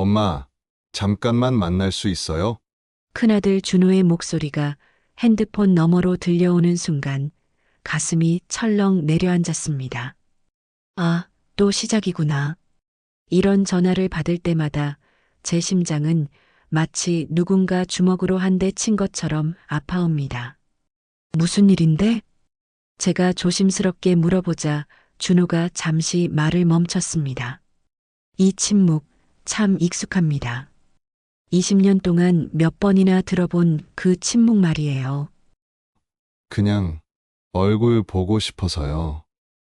엄마, 잠깐만 만날 수 있어요? 큰아들 준호의 목소리가 핸드폰 너머로 들려오는 순간 가슴이 철렁 내려앉았습니다. 아, 또 시작이구나. 이런 전화를 받을 때마다 제 심장은 마치 누군가 주먹으로 한 대 친 것처럼 아파옵니다. 무슨 일인데? 제가 조심스럽게 물어보자 준호가 잠시 말을 멈췄습니다. 이 침묵 참 익숙합니다. 20년 동안 몇 번이나 들어본 그 침묵 말이에요. 그냥 얼굴 보고 싶어서요.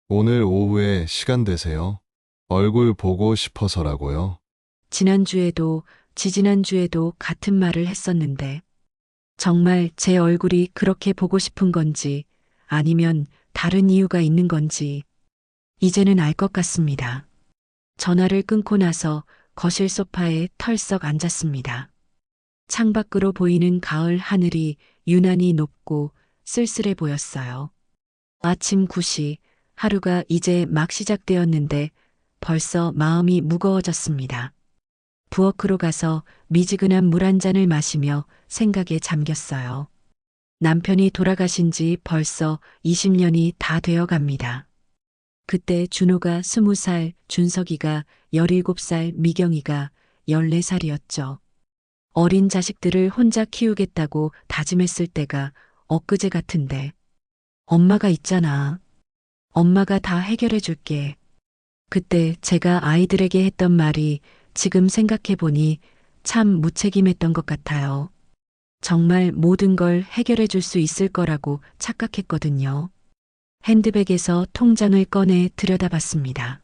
오늘 오후에 시간 되세요? 얼굴 보고 싶어서라고요. 지난주에도 지지난주에도 같은 말을 했었는데 정말 제 얼굴이 그렇게 보고 싶은 건지 아니면 다른 이유가 있는 건지 이제는 알 것 같습니다. 전화를 끊고 나서 거실 소파에 털썩 앉았습니다. 창밖으로 보이는 가을 하늘이 유난히 높고 쓸쓸해 보였어요. 아침 9시 하루가 이제 막 시작되었는데 벌써 마음이 무거워졌습니다. 부엌으로 가서 미지근한 물 한 잔을 마시며 생각에 잠겼어요. 남편이 돌아가신 지 벌써 20년이 다 되어 갑니다. 그때 준호가 20살, 준석이가 17살, 미경이가 14살이었죠. 어린 자식들을 혼자 키우겠다고 다짐했을 때가 엊그제 같은데 엄마가 있잖아. 엄마가 다 해결해 줄게. 그때 제가 아이들에게 했던 말이 지금 생각해 보니 참 무책임했던 것 같아요. 정말 모든 걸 해결해 줄 수 있을 거라고 착각했거든요. 핸드백에서 통장을 꺼내 들여다봤습니다.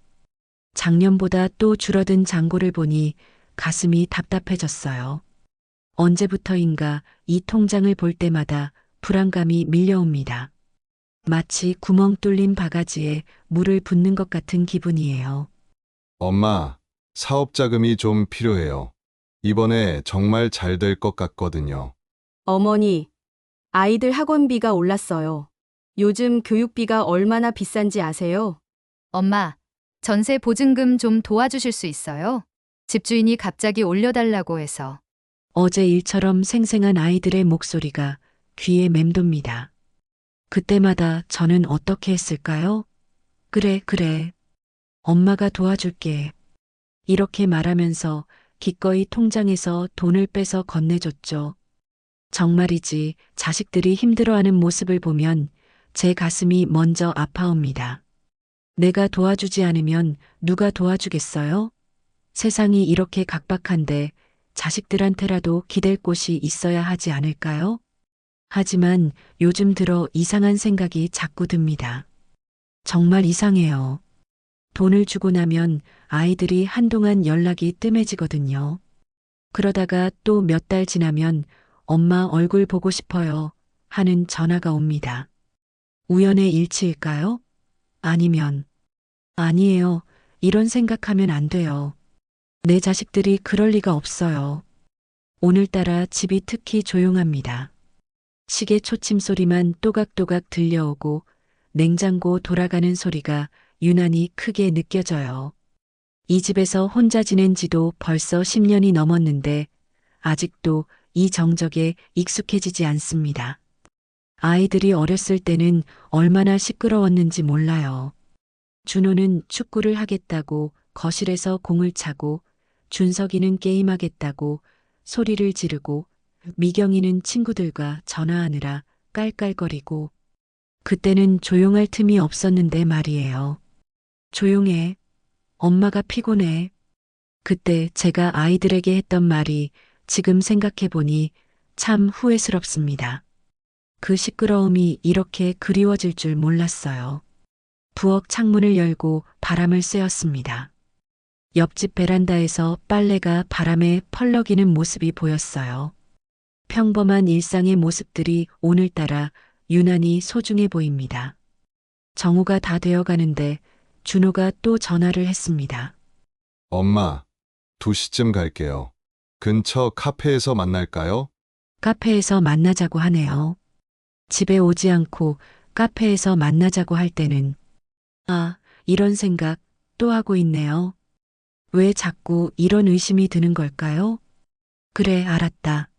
작년보다 또 줄어든 잔고를 보니 가슴이 답답해졌어요. 언제부터인가 이 통장을 볼 때마다 불안감이 밀려옵니다. 마치 구멍 뚫린 바가지에 물을 붓는 것 같은 기분이에요. 엄마, 사업 자금이 좀 필요해요. 이번에 정말 잘 될 것 같거든요. 어머니, 아이들 학원비가 올랐어요. 요즘 교육비가 얼마나 비싼지 아세요? 엄마, 전세 보증금 좀 도와주실 수 있어요? 집주인이 갑자기 올려달라고 해서. 어제 일처럼 생생한 아이들의 목소리가 귀에 맴돕니다. 그때마다 저는 어떻게 했을까요? 그래, 그래. 엄마가 도와줄게. 이렇게 말하면서 기꺼이 통장에서 돈을 빼서 건네줬죠. 정말이지 자식들이 힘들어하는 모습을 보면 제 가슴이 먼저 아파옵니다. 내가 도와주지 않으면 누가 도와주겠어요? 세상이 이렇게 각박한데 자식들한테라도 기댈 곳이 있어야 하지 않을까요? 하지만 요즘 들어 이상한 생각이 자꾸 듭니다. 정말 이상해요. 돈을 주고 나면 아이들이 한동안 연락이 뜸해지거든요. 그러다가 또 몇 달 지나면 엄마 얼굴 보고 싶어요 하는 전화가 옵니다. 우연의 일치일까요? 아니면, 아니에요. 이런 생각하면 안 돼요. 내 자식들이 그럴 리가 없어요. 오늘따라 집이 특히 조용합니다. 시계 초침 소리만 또각또각 들려오고 냉장고 돌아가는 소리가 유난히 크게 느껴져요. 이 집에서 혼자 지낸 지도 벌써 10년이 넘었는데 아직도 이 정적에 익숙해지지 않습니다. 아이들이 어렸을 때는 얼마나 시끄러웠는지 몰라요. 준호는 축구를 하겠다고 거실에서 공을 차고 준석이는 게임하겠다고 소리를 지르고 미경이는 친구들과 전화하느라 깔깔거리고 그때는 조용할 틈이 없었는데 말이에요. 조용해. 엄마가 피곤해. 그때 제가 아이들에게 했던 말이 지금 생각해 보니 참 후회스럽습니다. 그 시끄러움이 이렇게 그리워질 줄 몰랐어요. 부엌 창문을 열고 바람을 쐬었습니다. 옆집 베란다에서 빨래가 바람에 펄럭이는 모습이 보였어요. 평범한 일상의 모습들이 오늘따라 유난히 소중해 보입니다. 정오가 다 되어 가는데 준호가 또 전화를 했습니다. 엄마, 2시쯤 갈게요. 근처 카페에서 만날까요? 카페에서 만나자고 하네요. 집에 오지 않고 카페에서 만나자고 할 때는 아, 이런 생각 또 하고 있네요. 왜 자꾸 이런 의심이 드는 걸까요? 그래, 알았다.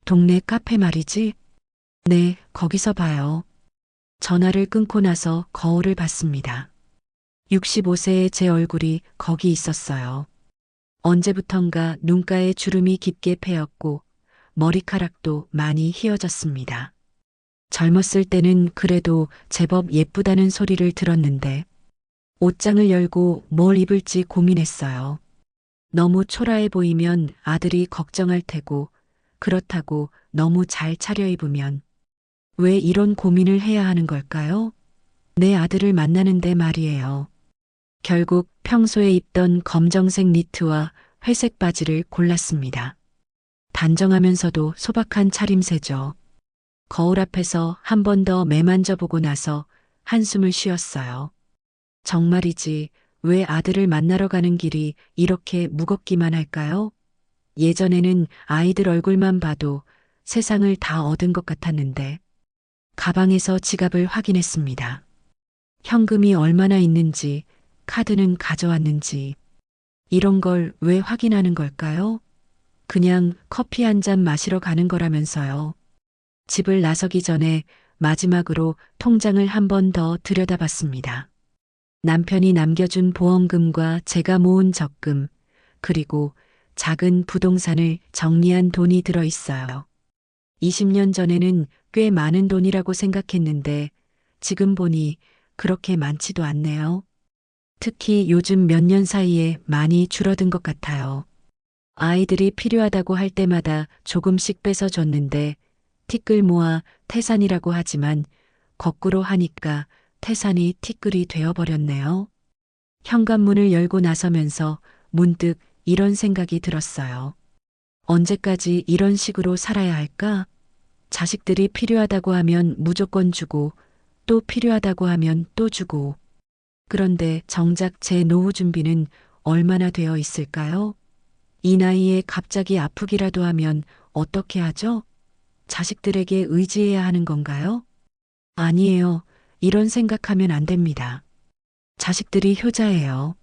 동네 카페 말이지? 네, 거기서 봐요. 전화를 끊고 나서 거울을 봤습니다. 65세의 제 얼굴이 거기 있었어요. 언제부턴가 눈가에 주름이 깊게 패였고 머리카락도 많이 휘어졌습니다. 젊었을 때는 그래도 제법 예쁘다는 소리를 들었는데 옷장을 열고 뭘 입을지 고민했어요. 너무 초라해 보이면 아들이 걱정할 테고 그렇다고 너무 잘 차려입으면 왜 이런 고민을 해야 하는 걸까요? 내 아들을 만나는데 말이에요. 결국 평소에 입던 검정색 니트와 회색 바지를 골랐습니다. 단정하면서도 소박한 차림새죠. 거울 앞에서 한 번 더 매만져 보고 나서 한숨을 쉬었어요. 정말이지 왜 아들을 만나러 가는 길이 이렇게 무겁기만 할까요? 예전에는 아이들 얼굴만 봐도 세상을 다 얻은 것 같았는데 가방에서 지갑을 확인했습니다. 현금이 얼마나 있는지, 카드는 가져왔는지, 이런 걸 왜 확인하는 걸까요? 그냥 커피 한 잔 마시러 가는 거라면서요. 집을 나서기 전에 마지막으로 통장을 한 번 더 들여다봤습니다. 남편이 남겨준 보험금과 제가 모은 적금, 그리고 작은 부동산을 정리한 돈이 들어 있어요. 20년 전에는 꽤 많은 돈이라고 생각했는데 지금 보니 그렇게 많지도 않네요. 특히 요즘 몇 년 사이에 많이 줄어든 것 같아요. 아이들이 필요하다고 할 때마다 조금씩 빼서 줬는데 티끌 모아 태산이라고 하지만 거꾸로 하니까 태산이 티끌이 되어버렸네요. 현관문을 열고 나서면서 문득 이런 생각이 들었어요. 언제까지 이런 식으로 살아야 할까? 자식들이 필요하다고 하면 무조건 주고 또 필요하다고 하면 또 주고. 그런데 정작 제 노후 준비는 얼마나 되어 있을까요? 이 나이에 갑자기 아프기라도 하면 어떻게 하죠? 자식들에게 의지해야 하는 건가요? 아니에요. 이런 생각하면 안 됩니다. 자식들이 효자예요.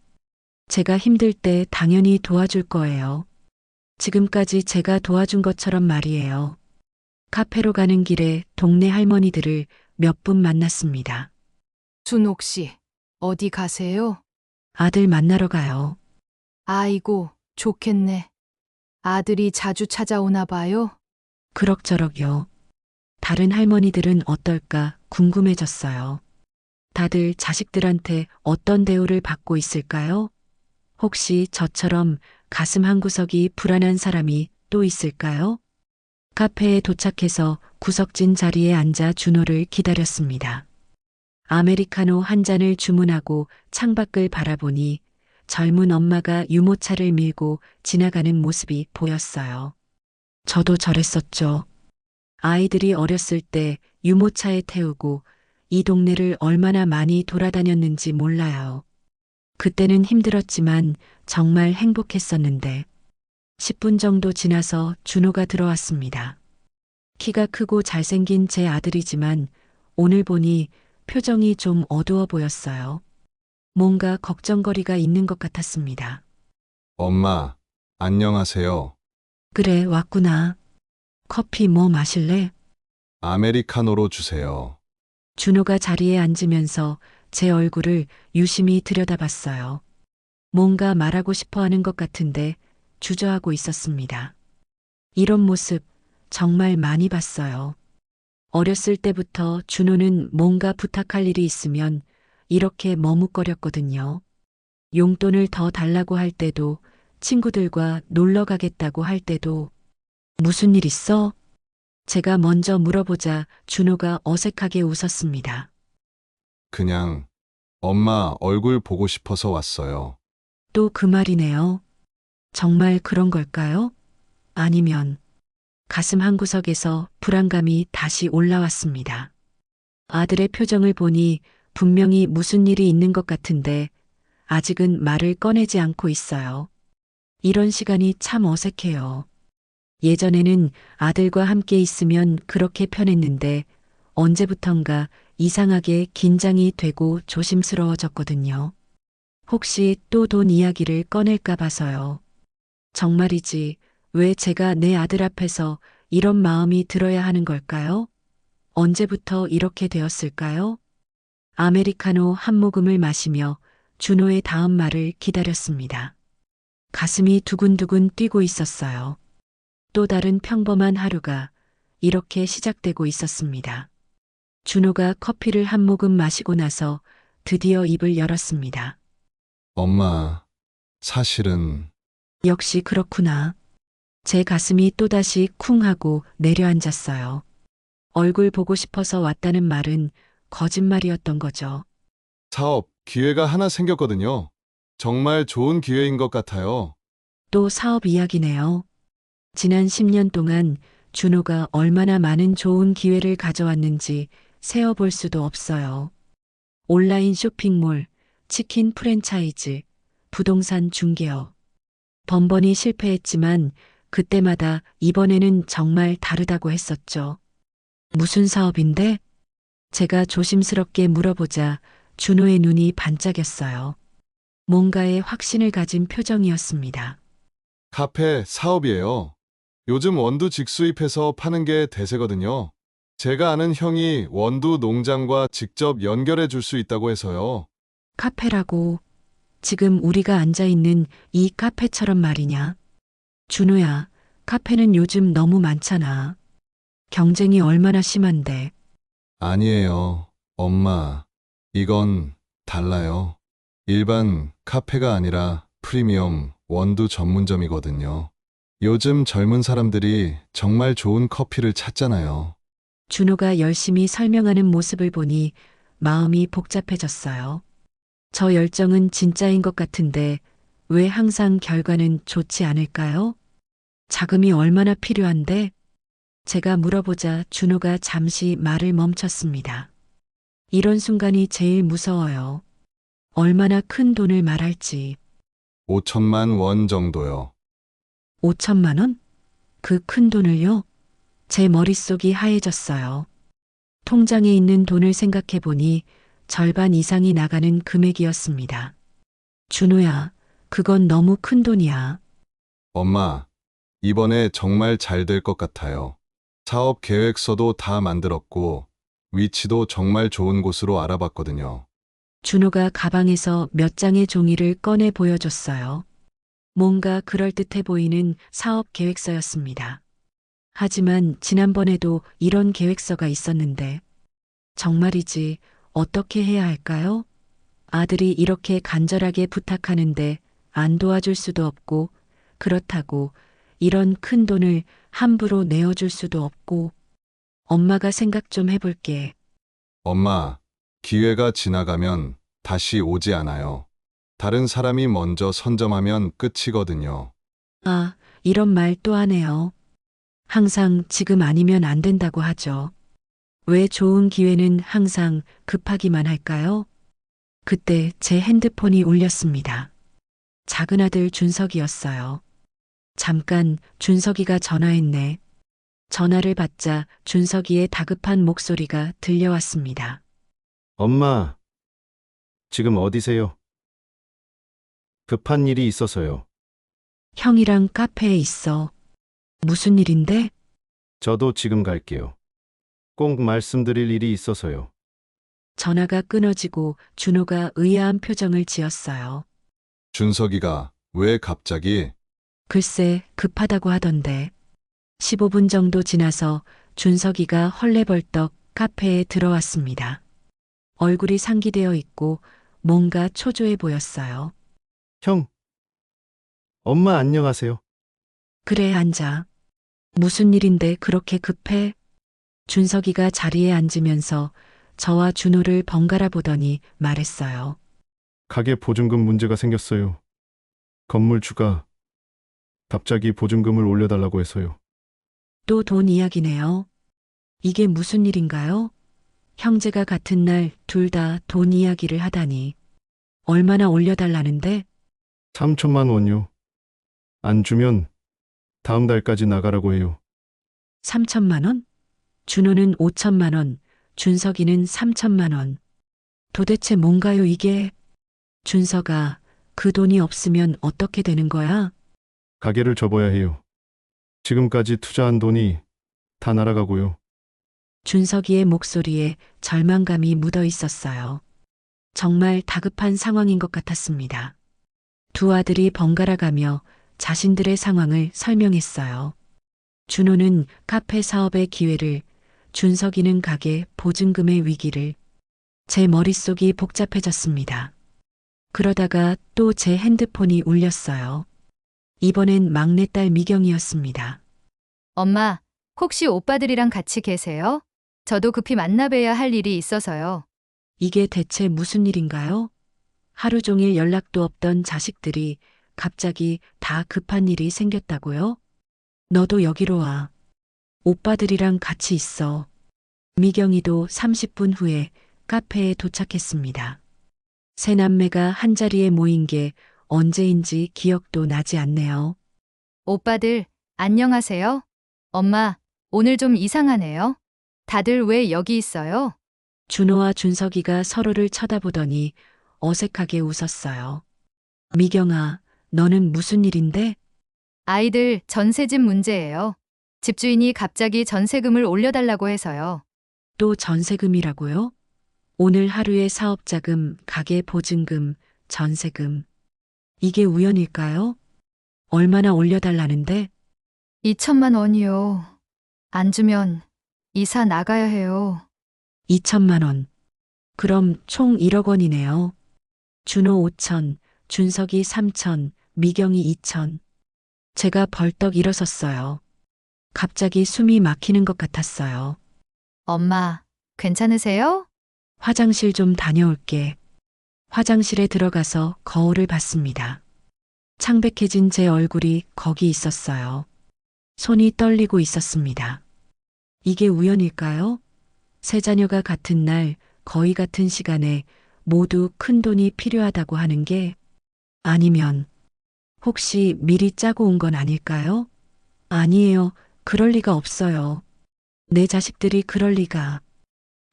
제가 힘들 때 당연히 도와줄 거예요. 지금까지 제가 도와준 것처럼 말이에요. 카페로 가는 길에 동네 할머니들을 몇 분 만났습니다. 준옥 씨, 어디 가세요? 아들 만나러 가요. 아이고, 좋겠네. 아들이 자주 찾아오나 봐요? 그럭저럭요. 다른 할머니들은 어떨까 궁금해졌어요. 다들 자식들한테 어떤 대우를 받고 있을까요? 혹시 저처럼 가슴 한구석이 불안한 사람이 또 있을까요? 카페에 도착해서 구석진 자리에 앉아 준호를 기다렸습니다. 아메리카노 한 잔을 주문하고 창밖을 바라보니 젊은 엄마가 유모차를 밀고 지나가는 모습이 보였어요. 저도 저랬었죠. 아이들이 어렸을 때 유모차에 태우고 이 동네를 얼마나 많이 돌아다녔는지 몰라요. 그때는 힘들었지만 정말 행복했었는데 10분 정도 지나서 준호가 들어왔습니다. 키가 크고 잘생긴 제 아들이지만 오늘 보니 표정이 좀 어두워 보였어요. 뭔가 걱정거리가 있는 것 같았습니다. 엄마, 안녕하세요. 그래, 왔구나. 커피 뭐 마실래? 아메리카노로 주세요. 준호가 자리에 앉으면서 제 얼굴을 유심히 들여다봤어요. 뭔가 말하고 싶어 하는 것 같은데 주저하고 있었습니다. 이런 모습 정말 많이 봤어요. 어렸을 때부터 준호는 뭔가 부탁할 일이 있으면 이렇게 머뭇거렸거든요. 용돈을 더 달라고 할 때도 친구들과 놀러 가겠다고 할 때도 무슨 일 있어? 제가 먼저 물어보자 준호가 어색하게 웃었습니다. 그냥 엄마 얼굴 보고 싶어서 왔어요. 또 그 말이네요. 정말 그런 걸까요? 아니면 가슴 한구석에서 불안감이 다시 올라왔습니다. 아들의 표정을 보니 분명히 무슨 일이 있는 것 같은데 아직은 말을 꺼내지 않고 있어요. 이런 시간이 참 어색해요. 예전에는 아들과 함께 있으면 그렇게 편했는데 언제부턴가 이상하게 긴장이 되고 조심스러워졌거든요. 혹시 또 돈 이야기를 꺼낼까 봐서요. 정말이지, 왜 제가 내 아들 앞에서 이런 마음이 들어야 하는 걸까요? 언제부터 이렇게 되었을까요? 아메리카노 한 모금을 마시며 준호의 다음 말을 기다렸습니다. 가슴이 두근두근 뛰고 있었어요. 또 다른 평범한 하루가 이렇게 시작되고 있었습니다. 준호가 커피를 한 모금 마시고 나서 드디어 입을 열었습니다. 엄마, 사실은 역시 그렇구나. 제 가슴이 또다시 쿵 하고 내려앉았어요. 얼굴 보고 싶어서 왔다는 말은 거짓말이었던 거죠. 사업 기회가 하나 생겼거든요. 정말 좋은 기회인 것 같아요. 또 사업 이야기네요. 지난 10년 동안 준호가 얼마나 많은 좋은 기회를 가져왔는지 세어볼 수도 없어요. 온라인 쇼핑몰, 치킨 프랜차이즈, 부동산 중개업. 번번이 실패했지만 그때마다 이번에는 정말 다르다고 했었죠. 무슨 사업인데? 제가 조심스럽게 물어보자 준호의 눈이 반짝였어요. 뭔가에 확신을 가진 표정이었습니다. 카페 사업이에요. 요즘 원두 직수입해서 파는 게 대세거든요. 제가 아는 형이 원두 농장과 직접 연결해 줄 수 있다고 해서요. 카페라고 지금 우리가 앉아 있는 이 카페처럼 말이냐? 준호야, 카페는 요즘 너무 많잖아. 경쟁이 얼마나 심한데. 아니에요. 엄마, 이건 달라요. 일반 카페가 아니라 프리미엄 원두 전문점이거든요. 요즘 젊은 사람들이 정말 좋은 커피를 찾잖아요. 준호가 열심히 설명하는 모습을 보니 마음이 복잡해졌어요. 저 열정은 진짜인 것 같은데 왜 항상 결과는 좋지 않을까요? 자금이 얼마나 필요한데? 제가 물어보자 준호가 잠시 말을 멈췄습니다. 이런 순간이 제일 무서워요. 얼마나 큰 돈을 말할지. 5천만 원 정도요. 5천만 원? 그 큰 돈을요? 제 머릿속이 하얘졌어요. 통장에 있는 돈을 생각해 보니 절반 이상이 나가는 금액이었습니다. 준호야, 그건 너무 큰 돈이야. 엄마, 이번에 정말 잘 될 것 같아요. 사업 계획서도 다 만들었고, 위치도 정말 좋은 곳으로 알아봤거든요. 준호가 가방에서 몇 장의 종이를 꺼내 보여줬어요. 뭔가 그럴듯해 보이는 사업 계획서였습니다. 하지만 지난번에도 이런 계획서가 있었는데, 정말이지 어떻게 해야 할까요? 아들이 이렇게 간절하게 부탁하는데 안 도와줄 수도 없고, 그렇다고 이런 큰 돈을 함부로 내어줄 수도 없고, 엄마가 생각 좀 해볼게. 엄마, 기회가 지나가면 다시 오지 않아요. 다른 사람이 먼저 선점하면 끝이거든요. 아, 이런 말 또 하네요. 항상 지금 아니면 안 된다고 하죠. 왜 좋은 기회는 항상 급하기만 할까요? 그때 제 핸드폰이 울렸습니다. 작은 아들 준석이었어요. 잠깐 준석이가 전화했네. 전화를 받자 준석이의 다급한 목소리가 들려왔습니다. 엄마, 지금 어디세요? 급한 일이 있어서요. 형이랑 카페에 있어. 무슨 일인데? 저도 지금 갈게요. 꼭 말씀드릴 일이 있어서요. 전화가 끊어지고 준호가 의아한 표정을 지었어요. 준석이가 왜 갑자기? 글쎄 급하다고 하던데. 15분 정도 지나서 준석이가 헐레벌떡 카페에 들어왔습니다. 얼굴이 상기되어 있고 뭔가 초조해 보였어요. 형, 엄마 안녕하세요. 그래 앉아. 무슨 일인데 그렇게 급해? 준석이가 자리에 앉으면서 저와 준호를 번갈아 보더니 말했어요. 가게 보증금 문제가 생겼어요. 건물주가 갑자기 보증금을 올려달라고 해서요. 또 돈 이야기네요. 이게 무슨 일인가요? 형제가 같은 날 둘 다 돈 이야기를 하다니. 얼마나 올려달라는데? 3천만 원요. 안 주면 다음 달까지 나가라고 해요. 3천만 원? 준호는 5천만 원, 준석이는 3천만 원. 도대체 뭔가요 이게? 준석아, 그 돈이 없으면 어떻게 되는 거야? 가게를 접어야 해요. 지금까지 투자한 돈이 다 날아가고요. 준석이의 목소리에 절망감이 묻어 있었어요. 정말 다급한 상황인 것 같았습니다. 두 아들이 번갈아 가며 자신들의 상황을 설명했어요. 준호는 카페 사업의 기회를, 준석이는 가게 보증금의 위기를. 제 머릿속이 복잡해졌습니다. 그러다가 또 제 핸드폰이 울렸어요. 이번엔 막내딸 미경이었습니다. 엄마, 혹시 오빠들이랑 같이 계세요? 저도 급히 만나뵈야 할 일이 있어서요. 이게 대체 무슨 일인가요? 하루 종일 연락도 없던 자식들이 갑자기 다 급한 일이 생겼다고요? 너도 여기로 와. 오빠들이랑 같이 있어. 미경이도 30분 후에 카페에 도착했습니다. 세 남매가 한자리에 모인 게 언제인지 기억도 나지 않네요. 오빠들, 안녕하세요. 엄마, 오늘 좀 이상하네요. 다들 왜 여기 있어요? 준호와 준석이가 서로를 쳐다보더니 어색하게 웃었어요. 미경아, 너는 무슨 일인데? 아이들 전세집 문제예요. 집주인이 갑자기 전세금을 올려달라고 해서요. 또 전세금이라고요? 오늘 하루의 사업자금, 가게 보증금, 전세금. 이게 우연일까요? 얼마나 올려달라는데? 2천만 원이요. 안 주면 이사 나가야 해요. 2천만 원. 그럼 총 1억 원이네요. 준호 5천, 준석이 3천, 미경이 2천. 제가 벌떡 일어섰어요. 갑자기 숨이 막히는 것 같았어요. 엄마, 괜찮으세요? 화장실 좀 다녀올게. 화장실에 들어가서 거울을 봤습니다. 창백해진 제 얼굴이 거기 있었어요. 손이 떨리고 있었습니다. 이게 우연일까요? 세 자녀가 같은 날, 거의 같은 시간에 모두 큰 돈이 필요하다고 하는 게, 아니면 혹시 미리 짜고 온 건 아닐까요? 아니에요. 그럴 리가 없어요. 내 자식들이 그럴 리가.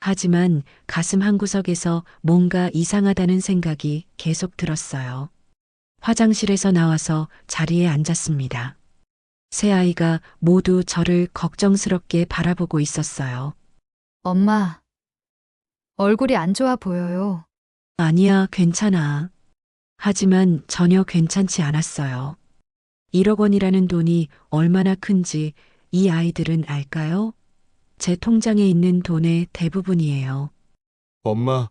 하지만 가슴 한구석에서 뭔가 이상하다는 생각이 계속 들었어요. 화장실에서 나와서 자리에 앉았습니다. 세 아이가 모두 저를 걱정스럽게 바라보고 있었어요. 엄마, 얼굴이 안 좋아 보여요. 아니야, 괜찮아. 하지만 전혀 괜찮지 않았어요. 1억 원이라는 돈이 얼마나 큰지 이 아이들은 알까요? 제 통장에 있는 돈의 대부분이에요. 엄마,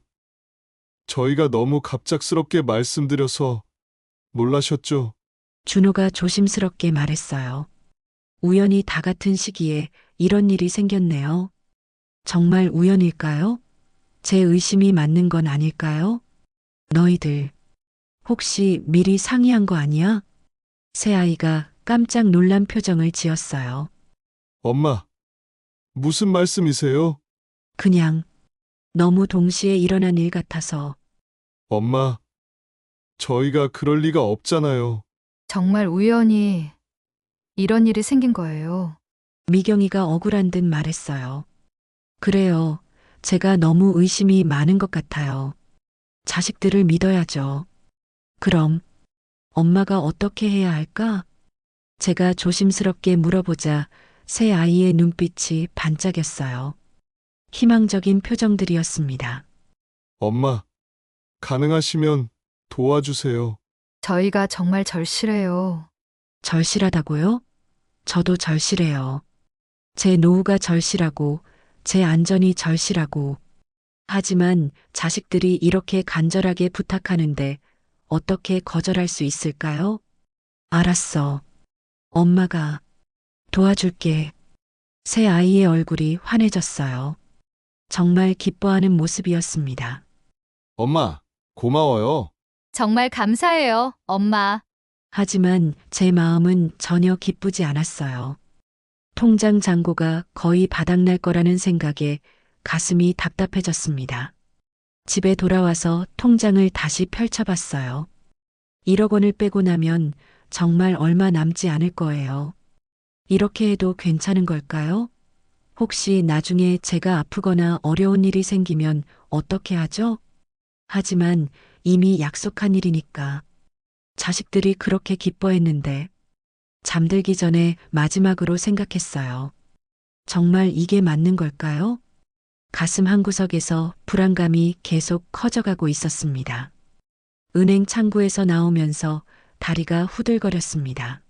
저희가 너무 갑작스럽게 말씀드려서 놀라셨죠? 준호가 조심스럽게 말했어요. 우연히 다 같은 시기에 이런 일이 생겼네요. 정말 우연일까요? 제 의심이 맞는 건 아닐까요? 너희들, 혹시 미리 상의한 거 아니야? 새 아이가 깜짝 놀란 표정을 지었어요. 엄마, 무슨 말씀이세요? 그냥 너무 동시에 일어난 일 같아서. 엄마, 저희가 그럴 리가 없잖아요. 정말 우연히 이런 일이 생긴 거예요. 미경이가 억울한 듯 말했어요. 그래요. 제가 너무 의심이 많은 것 같아요. 자식들을 믿어야죠. 그럼 엄마가 어떻게 해야 할까? 제가 조심스럽게 물어보자 새 아이의 눈빛이 반짝였어요. 희망적인 표정들이었습니다. 엄마, 가능하시면 도와주세요. 저희가 정말 절실해요. 절실하다고요? 저도 절실해요. 제 노후가 절실하고 제 안전이 절실하고. 하지만 자식들이 이렇게 간절하게 부탁하는데 어떻게 거절할 수 있을까요? 알았어. 엄마가 도와줄게. 새 아이의 얼굴이 환해졌어요. 정말 기뻐하는 모습이었습니다. 엄마, 고마워요. 정말 감사해요, 엄마. 하지만 제 마음은 전혀 기쁘지 않았어요. 통장 잔고가 거의 바닥날 거라는 생각에 가슴이 답답해졌습니다. 집에 돌아와서 통장을 다시 펼쳐봤어요. 1억 원을 빼고 나면 정말 얼마 남지 않을 거예요. 이렇게 해도 괜찮은 걸까요? 혹시 나중에 제가 아프거나 어려운 일이 생기면 어떻게 하죠? 하지만 이미 약속한 일이니까. 자식들이 그렇게 기뻐했는데 잠들기 전에 마지막으로 생각했어요. 정말 이게 맞는 걸까요? 가슴 한구석에서 불안감이 계속 커져가고 있었습니다. 은행 창구에서 나오면서 다리가 후들거렸습니다.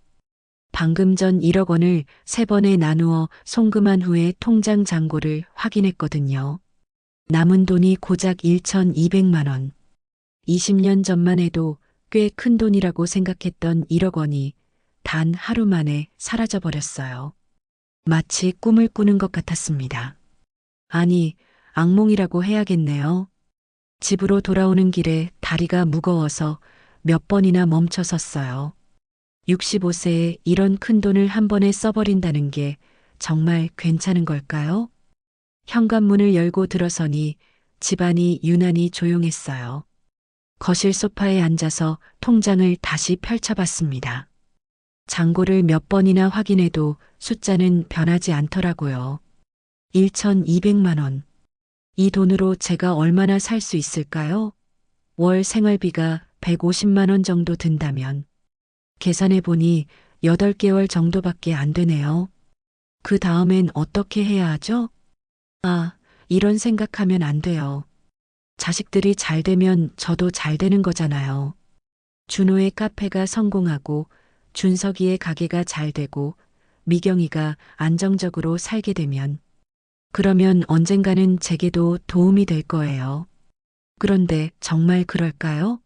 방금 전 1억 원을 3번에 나누어 송금한 후에 통장 잔고를 확인했거든요. 남은 돈이 고작 1,200만 원. 20년 전만 해도 꽤 큰 돈이라고 생각했던 1억 원이 단 하루 만에 사라져 버렸어요. 마치 꿈을 꾸는 것 같았습니다. 아니, 악몽이라고 해야겠네요. 집으로 돌아오는 길에 다리가 무거워서 몇 번이나 멈춰 섰어요. 65세에 이런 큰 돈을 한 번에 써버린다는 게 정말 괜찮은 걸까요? 현관문을 열고 들어서니 집안이 유난히 조용했어요. 거실 소파에 앉아서 통장을 다시 펼쳐봤습니다. 잔고를 몇 번이나 확인해도 숫자는 변하지 않더라고요. 1,200만 원. 이 돈으로 제가 얼마나 살 수 있을까요? 월 생활비가 150만 원 정도 든다면 계산해 보니 8개월 정도밖에 안 되네요. 그 다음엔 어떻게 해야 하죠? 아, 이런 생각하면 안 돼요. 자식들이 잘 되면 저도 잘 되는 거잖아요. 준호의 카페가 성공하고 준석이의 가게가 잘 되고 미경이가 안정적으로 살게 되면 그러면 언젠가는 제게도 도움이 될 거예요. 그런데 정말 그럴까요?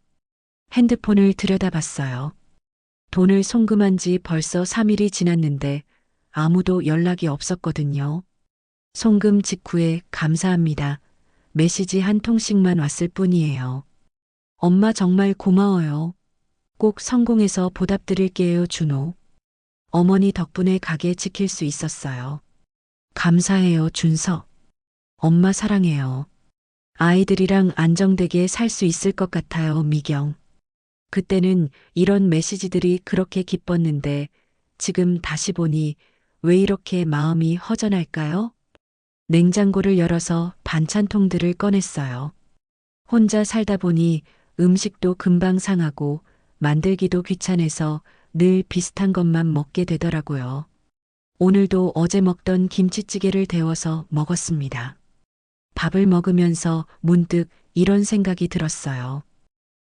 핸드폰을 들여다봤어요. 돈을 송금한 지 벌써 3일이 지났는데 아무도 연락이 없었거든요. 송금 직후에 감사합니다. 메시지 한 통씩만 왔을 뿐이에요. 엄마 정말 고마워요. 꼭 성공해서 보답드릴게요, 준호. 어머니 덕분에 가게 지킬 수 있었어요. 감사해요, 준석. 엄마 사랑해요. 아이들이랑 안정되게 살 수 있을 것 같아요, 미경. 그때는 이런 메시지들이 그렇게 기뻤는데 지금 다시 보니 왜 이렇게 마음이 허전할까요? 냉장고를 열어서 반찬통들을 꺼냈어요. 혼자 살다 보니 음식도 금방 상하고 만들기도 귀찮아서 늘 비슷한 것만 먹게 되더라고요. 오늘도 어제 먹던 김치찌개를 데워서 먹었습니다. 밥을 먹으면서 문득 이런 생각이 들었어요.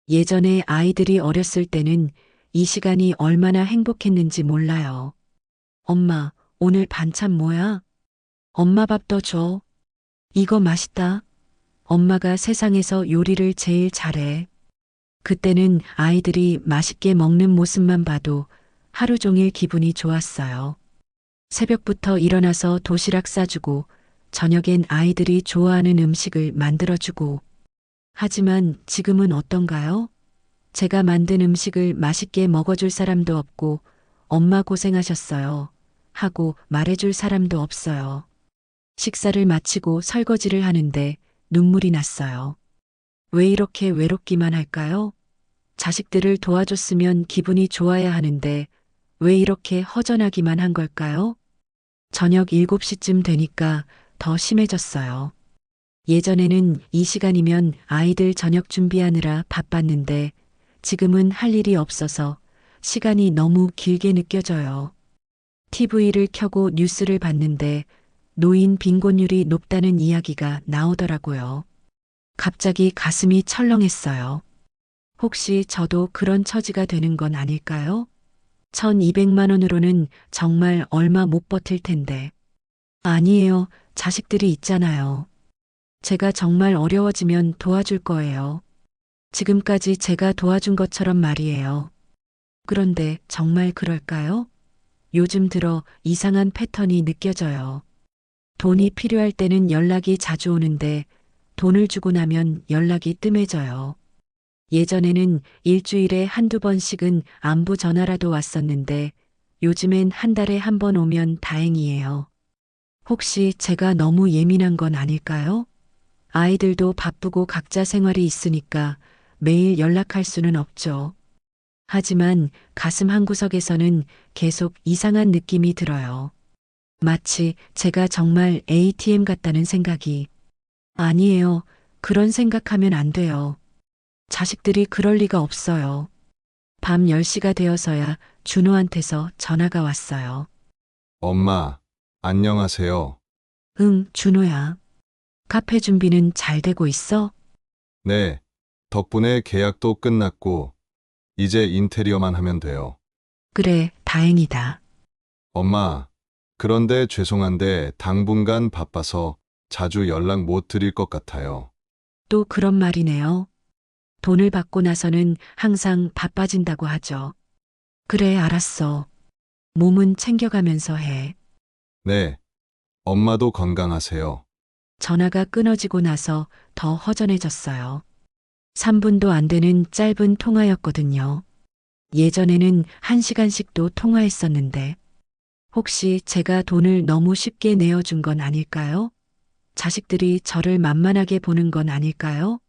예전에 아이들이 어렸을 때는 이 시간이 얼마나 행복했는지 몰라요. 엄마, 오늘 반찬 뭐야? 엄마 밥 더 줘. 이거 맛있다. 엄마가 세상에서 요리를 제일 잘해. 그때는 아이들이 맛있게 먹는 모습만 봐도 하루 종일 기분이 좋았어요. 새벽부터 일어나서 도시락 싸주고 저녁엔 아이들이 좋아하는 음식을 만들어주고. 하지만 지금은 어떤가요? 제가 만든 음식을 맛있게 먹어줄 사람도 없고 엄마 고생하셨어요 하고 말해줄 사람도 없어요. 식사를 마치고 설거지를 하는데 눈물이 났어요. 왜 이렇게 외롭기만 할까요? 자식들을 도와줬으면 기분이 좋아야 하는데 왜 이렇게 허전하기만 한 걸까요? 저녁 7시쯤 되니까 더 심해졌어요. 예전에는 이 시간이면 아이들 저녁 준비하느라 바빴는데 지금은 할 일이 없어서 시간이 너무 길게 느껴져요. TV를 켜고 뉴스를 봤는데 노인 빈곤율이 높다는 이야기가 나오더라고요. 갑자기 가슴이 철렁했어요. 혹시 저도 그런 처지가 되는 건 아닐까요? 1,200만 원으로는 정말 얼마 못 버틸 텐데. 아니에요. 자식들이 있잖아요. 제가 정말 어려워지면 도와줄 거예요. 지금까지 제가 도와준 것처럼 말이에요. 그런데 정말 그럴까요? 요즘 들어 이상한 패턴이 느껴져요. 돈이 필요할 때는 연락이 자주 오는데 돈을 주고 나면 연락이 뜸해져요. 예전에는 일주일에 한두 번씩은 안부 전화라도 왔었는데 요즘엔 한 달에 한 번 오면 다행이에요. 혹시 제가 너무 예민한 건 아닐까요? 아이들도 바쁘고 각자 생활이 있으니까 매일 연락할 수는 없죠. 하지만 가슴 한구석에서는 계속 이상한 느낌이 들어요. 마치 제가 정말 ATM 같다는 생각이. 아니에요. 그런 생각하면 안 돼요. 자식들이 그럴 리가 없어요. 밤 10시가 되어서야 준호한테서 전화가 왔어요. 엄마, 안녕하세요. 응, 준호야. 카페 준비는 잘 되고 있어? 네, 덕분에 계약도 끝났고, 이제 인테리어만 하면 돼요. 그래, 다행이다. 엄마, 그런데 죄송한데 당분간 바빠서 자주 연락 못 드릴 것 같아요. 또 그런 말이네요. 돈을 받고 나서는 항상 바빠진다고 하죠. 그래, 알았어. 몸은 챙겨가면서 해. 네, 엄마도 건강하세요. 전화가 끊어지고 나서 더 허전해졌어요. 3분도 안 되는 짧은 통화였거든요. 예전에는 1시간씩도 통화했었는데, 혹시 제가 돈을 너무 쉽게 내어준 건 아닐까요? 자식들이 저를 만만하게 보는 건 아닐까요?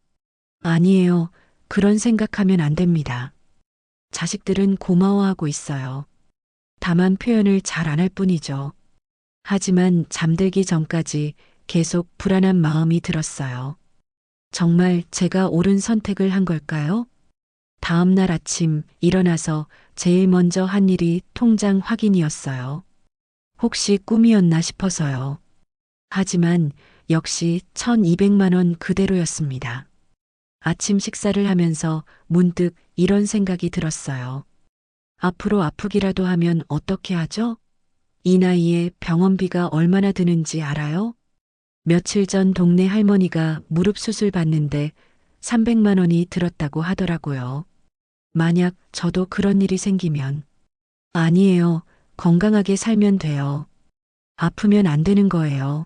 아니에요. 그런 생각하면 안 됩니다. 자식들은 고마워하고 있어요. 다만 표현을 잘 안 할 뿐이죠. 하지만 잠들기 전까지 계속 불안한 마음이 들었어요. 정말 제가 옳은 선택을 한 걸까요? 다음 날 아침 일어나서 제일 먼저 한 일이 통장 확인이었어요. 혹시 꿈이었나 싶어서요. 하지만 역시 1200만 원 그대로였습니다. 아침 식사를 하면서 문득 이런 생각이 들었어요. 앞으로 아프기라도 하면 어떻게 하죠? 이 나이에 병원비가 얼마나 드는지 알아요? 며칠 전 동네 할머니가 무릎 수술 받는데 300만 원이 들었다고 하더라고요. 만약 저도 그런 일이 생기면. 아니에요. 건강하게 살면 돼요. 아프면 안 되는 거예요.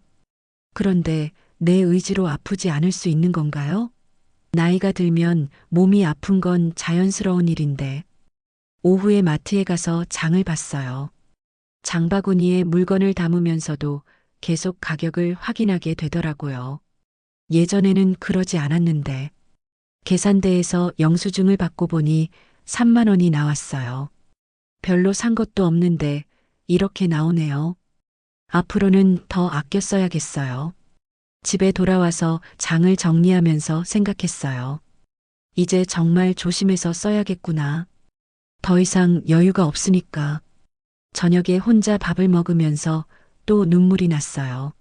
그런데 내 의지로 아프지 않을 수 있는 건가요? 나이가 들면 몸이 아픈 건 자연스러운 일인데, 오후에 마트에 가서 장을 봤어요. 장바구니에 물건을 담으면서도 계속 가격을 확인하게 되더라고요. 예전에는 그러지 않았는데, 계산대에서 영수증을 받고 보니 3만 원이 나왔어요. 별로 산 것도 없는데 이렇게 나오네요. 앞으로는 더 아껴 써야겠어요. 집에 돌아와서 장을 정리하면서 생각했어요. 이제 정말 조심해서 써야겠구나. 더 이상 여유가 없으니까. 저녁에 혼자 밥을 먹으면서 또 눈물이 났어요.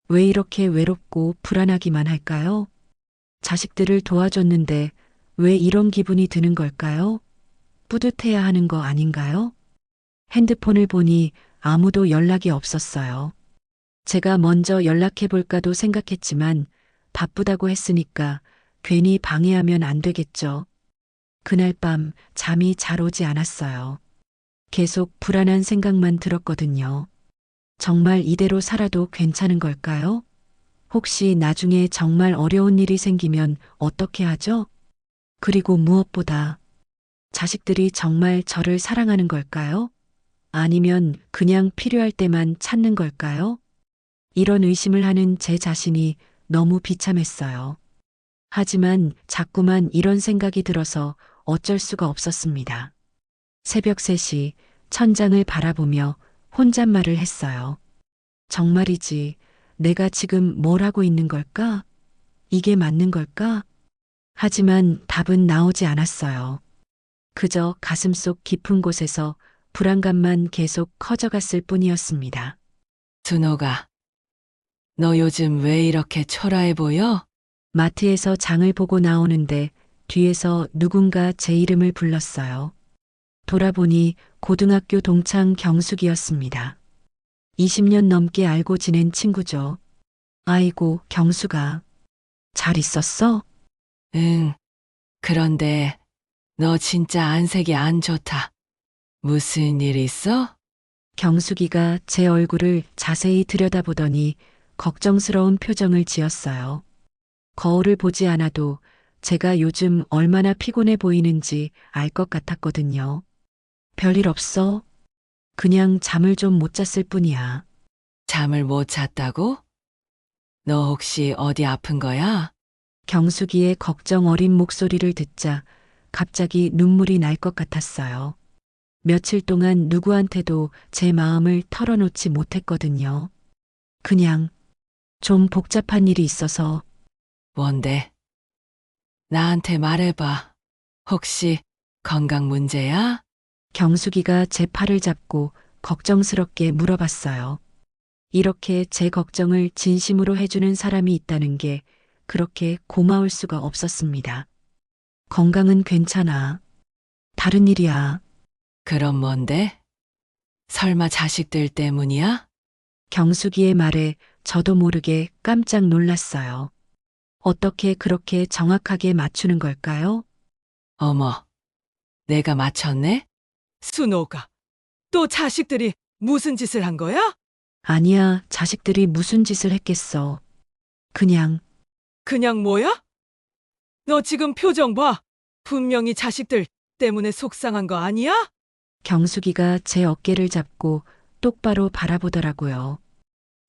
왜 이렇게 외롭고 불안하기만 할까요? 자식들을 도와줬는데 왜 이런 기분이 드는 걸까요? 뿌듯해야 하는 거 아닌가요? 핸드폰을 보니 아무도 연락이 없었어요. 제가 먼저 연락해 볼까도 생각했지만 바쁘다고 했으니까 괜히 방해하면 안 되겠죠. 그날 밤 잠이 잘 오지 않았어요. 계속 불안한 생각만 들었거든요. 정말 이대로 살아도 괜찮은 걸까요? 혹시 나중에 정말 어려운 일이 생기면 어떻게 하죠? 그리고 무엇보다 자식들이 정말 저를 사랑하는 걸까요? 아니면 그냥 필요할 때만 찾는 걸까요? 이런 의심을 하는 제 자신이 너무 비참했어요. 하지만 자꾸만 이런 생각이 들어서 어쩔 수가 없었습니다. 새벽 3시 천장을 바라보며 혼잣말을 했어요. 정말이지, 내가 지금 뭘 하고 있는 걸까? 이게 맞는 걸까? 하지만 답은 나오지 않았어요. 그저 가슴속 깊은 곳에서 불안감만 계속 커져갔을 뿐이었습니다. 준호가, 너 요즘 왜 이렇게 초라해 보여? 마트에서 장을 보고 나오는데 뒤에서 누군가 제 이름을 불렀어요. 돌아보니 고등학교 동창 경숙이었습니다. 20년 넘게 알고 지낸 친구죠. 아이고, 경숙아. 잘 있었어? 응. 그런데 너 진짜 안색이 안 좋다. 무슨 일 있어? 경숙이가 제 얼굴을 자세히 들여다보더니 걱정스러운 표정을 지었어요. 거울을 보지 않아도 제가 요즘 얼마나 피곤해 보이는지 알 것 같았거든요. 별일 없어. 그냥 잠을 좀 못 잤을 뿐이야. 잠을 못 잤다고? 너 혹시 어디 아픈 거야? 경숙이의 걱정 어린 목소리를 듣자 갑자기 눈물이 날 것 같았어요. 며칠 동안 누구한테도 제 마음을 털어놓지 못했거든요. 그냥 좀 복잡한 일이 있어서. 뭔데? 나한테 말해봐. 혹시 건강 문제야? 경숙이가 제 팔을 잡고 걱정스럽게 물어봤어요. 이렇게 제 걱정을 진심으로 해주는 사람이 있다는 게 그렇게 고마울 수가 없었습니다. 건강은 괜찮아. 다른 일이야. 그럼 뭔데? 설마 자식들 때문이야? 경숙이의 말에 저도 모르게 깜짝 놀랐어요. 어떻게 그렇게 정확하게 맞추는 걸까요? 어머, 내가 맞췄네? 순호가 또 자식들이 무슨 짓을 한 거야? 아니야, 자식들이 무슨 짓을 했겠어. 그냥 그냥 뭐야? 너 지금 표정 봐. 분명히 자식들 때문에 속상한 거 아니야? 경숙이가 제 어깨를 잡고 똑바로 바라보더라고요.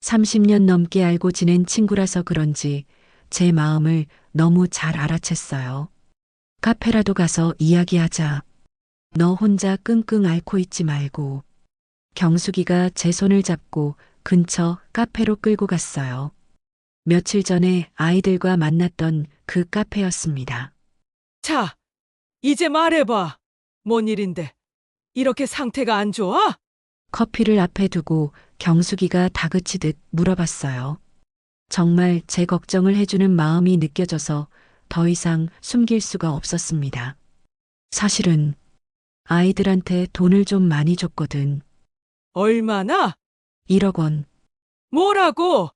30년 넘게 알고 지낸 친구라서 그런지 제 마음을 너무 잘 알아챘어요. 카페라도 가서 이야기하자. 너 혼자 끙끙 앓고 있지 말고. 경숙이가 제 손을 잡고 근처 카페로 끌고 갔어요. 며칠 전에 아이들과 만났던 그 카페였습니다. 자, 이제 말해봐. 뭔 일인데? 이렇게 상태가 안 좋아? 커피를 앞에 두고 경숙이가 다그치듯 물어봤어요. 정말 제 걱정을 해주는 마음이 느껴져서 더 이상 숨길 수가 없었습니다. 사실은 아이들한테 돈을 좀 많이 줬거든. 얼마나? 1억 원. 뭐라고?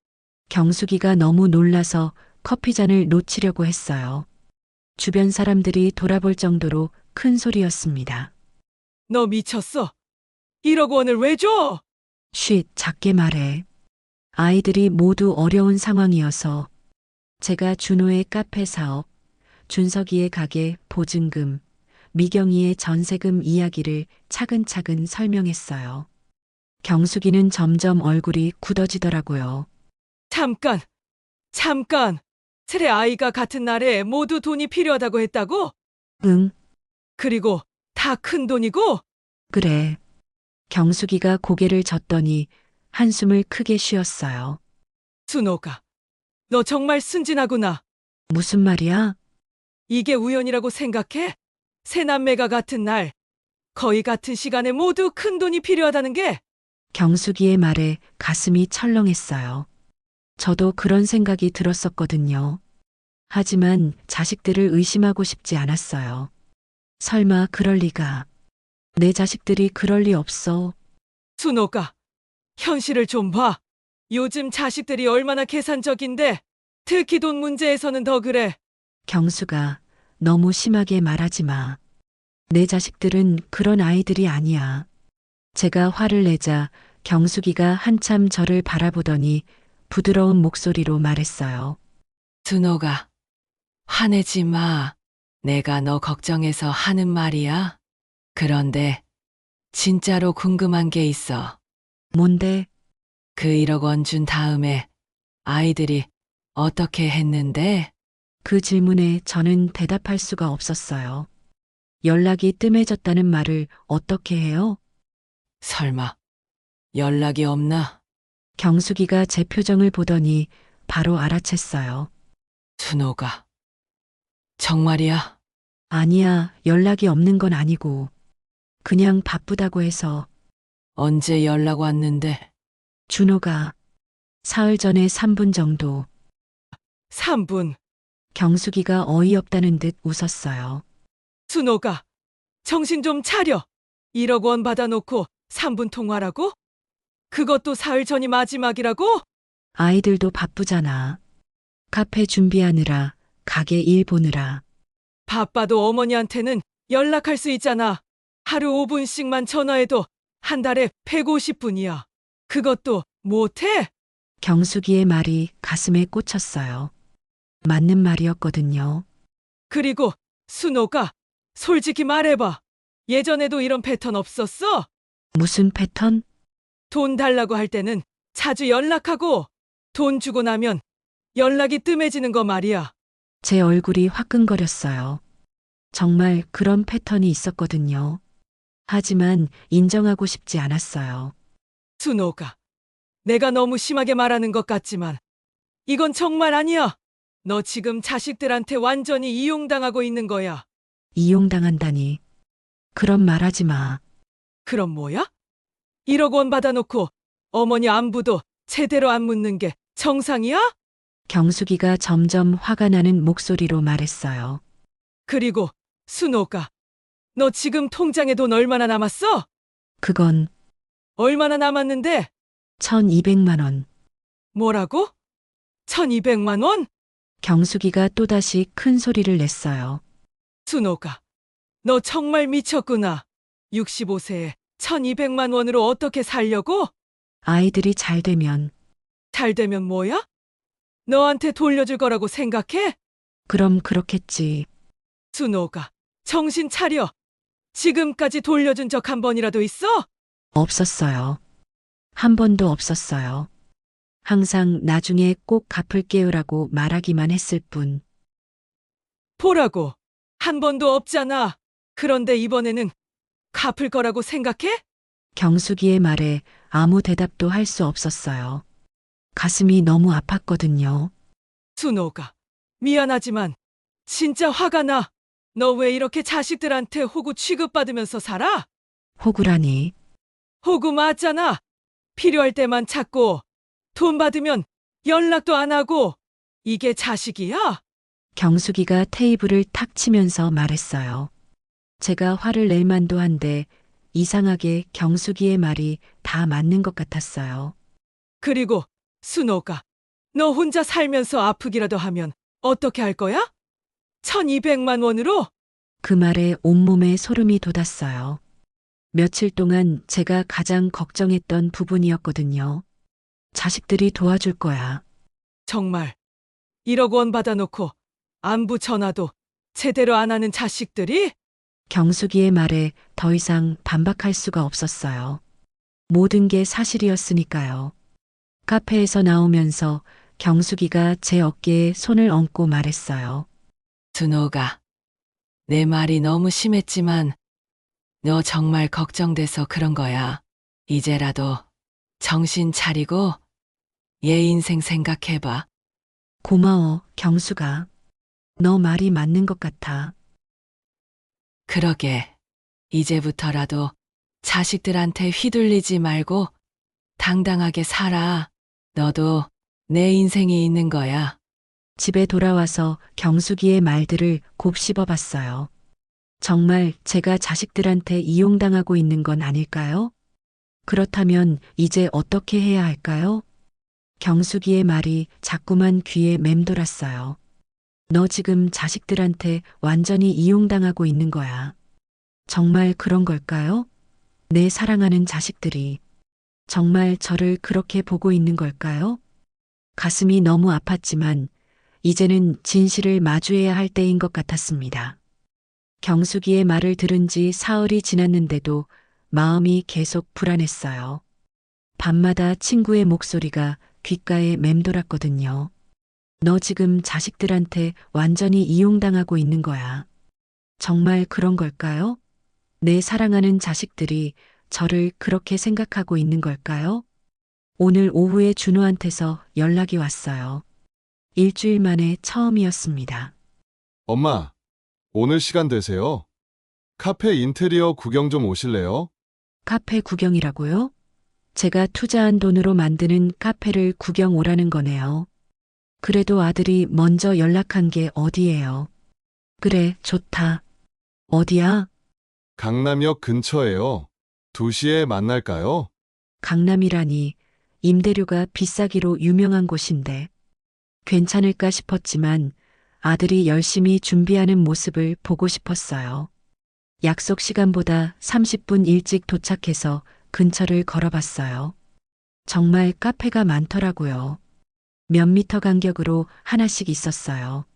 경숙이가 너무 놀라서 커피잔을 놓치려고 했어요. 주변 사람들이 돌아볼 정도로 큰 소리였습니다. 너 미쳤어? 1억 원을 왜 줘? 쉿, 작게 말해. 아이들이 모두 어려운 상황이어서 제가 준호의 카페 사업, 준석이의 가게 보증금, 미경이의 전세금 이야기를 차근차근 설명했어요. 경숙이는 점점 얼굴이 굳어지더라고요. 잠깐. 세 아이가 같은 날에 모두 돈이 필요하다고 했다고? 응, 그리고 다 큰 돈이고? 그래. 경숙이가 고개를 젓더니 한숨을 크게 쉬었어요. 순호가, 너 정말 순진하구나. 무슨 말이야? 이게 우연이라고 생각해? 세 남매가 같은 날, 거의 같은 시간에 모두 큰 돈이 필요하다는 게? 경숙이의 말에 가슴이 철렁했어요. 저도 그런 생각이 들었었거든요. 하지만 자식들을 의심하고 싶지 않았어요. 설마 그럴 리가. 내 자식들이 그럴 리 없어. 순호가, 현실을 좀 봐. 요즘 자식들이 얼마나 계산적인데, 특히 돈 문제에서는 더 그래. 경수가 너무 심하게 말하지 마. 내 자식들은 그런 아이들이 아니야. 제가 화를 내자 경숙이가 한참 저를 바라보더니 부드러운 목소리로 말했어요. 순호가, 화내지 마. 내가 너 걱정해서 하는 말이야. 그런데 진짜로 궁금한 게 있어. 뭔데? 그 1억 원 준 다음에 아이들이 어떻게 했는데? 그 질문에 저는 대답할 수가 없었어요. 연락이 뜸해졌다는 말을 어떻게 해요? 설마 연락이 없나? 경숙이가 제 표정을 보더니 바로 알아챘어요. 순호가, 정말이야? 아니야, 연락이 없는 건 아니고. 그냥 바쁘다고 해서. 언제 연락 왔는데? 준호가 사흘 전에 3분 정도. 3분. 경숙이가 어이없다는 듯 웃었어요. 순호가, 정신 좀 차려. 1억 원 받아놓고 3분 통화라고? 그것도 사흘 전이 마지막이라고? 아이들도 바쁘잖아. 카페 준비하느라, 가게 일 보느라. 바빠도 어머니한테는 연락할 수 있잖아. 하루 5분씩만 전화해도 한 달에 150분이야. 그것도 못해? 경숙이의 말이 가슴에 꽂혔어요. 맞는 말이었거든요. 그리고 순호가, 솔직히 말해봐. 예전에도 이런 패턴 없었어? 무슨 패턴? 돈 달라고 할 때는 자주 연락하고 돈 주고 나면 연락이 뜸해지는 거 말이야. 제 얼굴이 화끈거렸어요. 정말 그런 패턴이 있었거든요. 하지만 인정하고 싶지 않았어요. 순호가, 내가 너무 심하게 말하는 것 같지만 이건 정말 아니야. 너 지금 자식들한테 완전히 이용당하고 있는 거야. 이용당한다니. 그런 말하지 마. 그럼 뭐야? 1억 원 받아놓고 어머니 안부도 제대로 안 묻는 게 정상이야? 경숙이가 점점 화가 나는 목소리로 말했어요. 그리고 순호가 너 지금 통장에 돈 얼마나 남았어? 그건 얼마나 남았는데? 1200만 원. 뭐라고? 1200만 원? 경숙이가 또다시 큰 소리를 냈어요. 순호가 너 정말 미쳤구나. 65세에 1200만 원으로 어떻게 살려고? 아이들이 잘 되면 잘 되면 뭐야? 너한테 돌려줄 거라고 생각해? 그럼 그렇겠지. 순호가 정신 차려. 지금까지 돌려준 적 한 번이라도 있어? 없었어요. 한 번도 없었어요. 항상 나중에 꼭 갚을게요라고 말하기만 했을 뿐. 보라고. 한 번도 없잖아. 그런데 이번에는 갚을 거라고 생각해? 경숙이의 말에 아무 대답도 할 수 없었어요. 가슴이 너무 아팠거든요. 순호가 미안하지만 진짜 화가 나. 너 왜 이렇게 자식들한테 호구 취급받으면서 살아? 호구라니. 호구 맞잖아. 필요할 때만 찾고 돈 받으면 연락도 안 하고 이게 자식이야? 경숙이가 테이블을 탁 치면서 말했어요. 제가 화를 낼 만도 한데 이상하게 경숙이의 말이 다 맞는 것 같았어요. 그리고 순호가 너 혼자 살면서 아프기라도 하면 어떻게 할 거야? 1200만 원으로? 그 말에 온몸에 소름이 돋았어요. 며칠 동안 제가 가장 걱정했던 부분이었거든요. 자식들이 도와줄 거야. 정말 1억 원 받아놓고 안부 전화도 제대로 안 하는 자식들이? 경숙이의 말에 더 이상 반박할 수가 없었어요. 모든 게 사실이었으니까요. 카페에서 나오면서 경숙이가 제 어깨에 손을 얹고 말했어요. 준호가 내 말이 너무 심했지만 너 정말 걱정돼서 그런 거야. 이제라도 정신 차리고 얘 인생 생각해봐. 고마워, 경숙아. 너 말이 맞는 것 같아. 그러게 이제부터라도 자식들한테 휘둘리지 말고 당당하게 살아. 너도 내 인생이 있는 거야. 집에 돌아와서 경숙이의 말들을 곱씹어 봤어요. 정말 제가 자식들한테 이용당하고 있는 건 아닐까요? 그렇다면 이제 어떻게 해야 할까요? 경숙이의 말이 자꾸만 귀에 맴돌았어요. 너 지금 자식들한테 완전히 이용당하고 있는 거야. 정말 그런 걸까요? 내 사랑하는 자식들이 정말 저를 그렇게 보고 있는 걸까요? 가슴이 너무 아팠지만 이제는 진실을 마주해야 할 때인 것 같았습니다. 경숙이의 말을 들은 지 사흘이 지났는데도 마음이 계속 불안했어요. 밤마다 친구의 목소리가 귓가에 맴돌았거든요. 너 지금 자식들한테 완전히 이용당하고 있는 거야. 정말 그런 걸까요? 내 사랑하는 자식들이 저를 그렇게 생각하고 있는 걸까요? 오늘 오후에 준호한테서 연락이 왔어요. 일주일 만에 처음이었습니다. 엄마, 오늘 시간 되세요? 카페 인테리어 구경 좀 오실래요? 카페 구경이라고요? 제가 투자한 돈으로 만드는 카페를 구경 오라는 거네요. 그래도 아들이 먼저 연락한 게 어디예요? 그래, 좋다. 어디야? 강남역 근처예요. 2시에 만날까요? 강남이라니 임대료가 비싸기로 유명한 곳인데 괜찮을까 싶었지만 아들이 열심히 준비하는 모습을 보고 싶었어요. 약속 시간보다 30분 일찍 도착해서 근처를 걸어봤어요. 정말 카페가 많더라고요. 몇 미터 간격으로 하나씩 있었어요.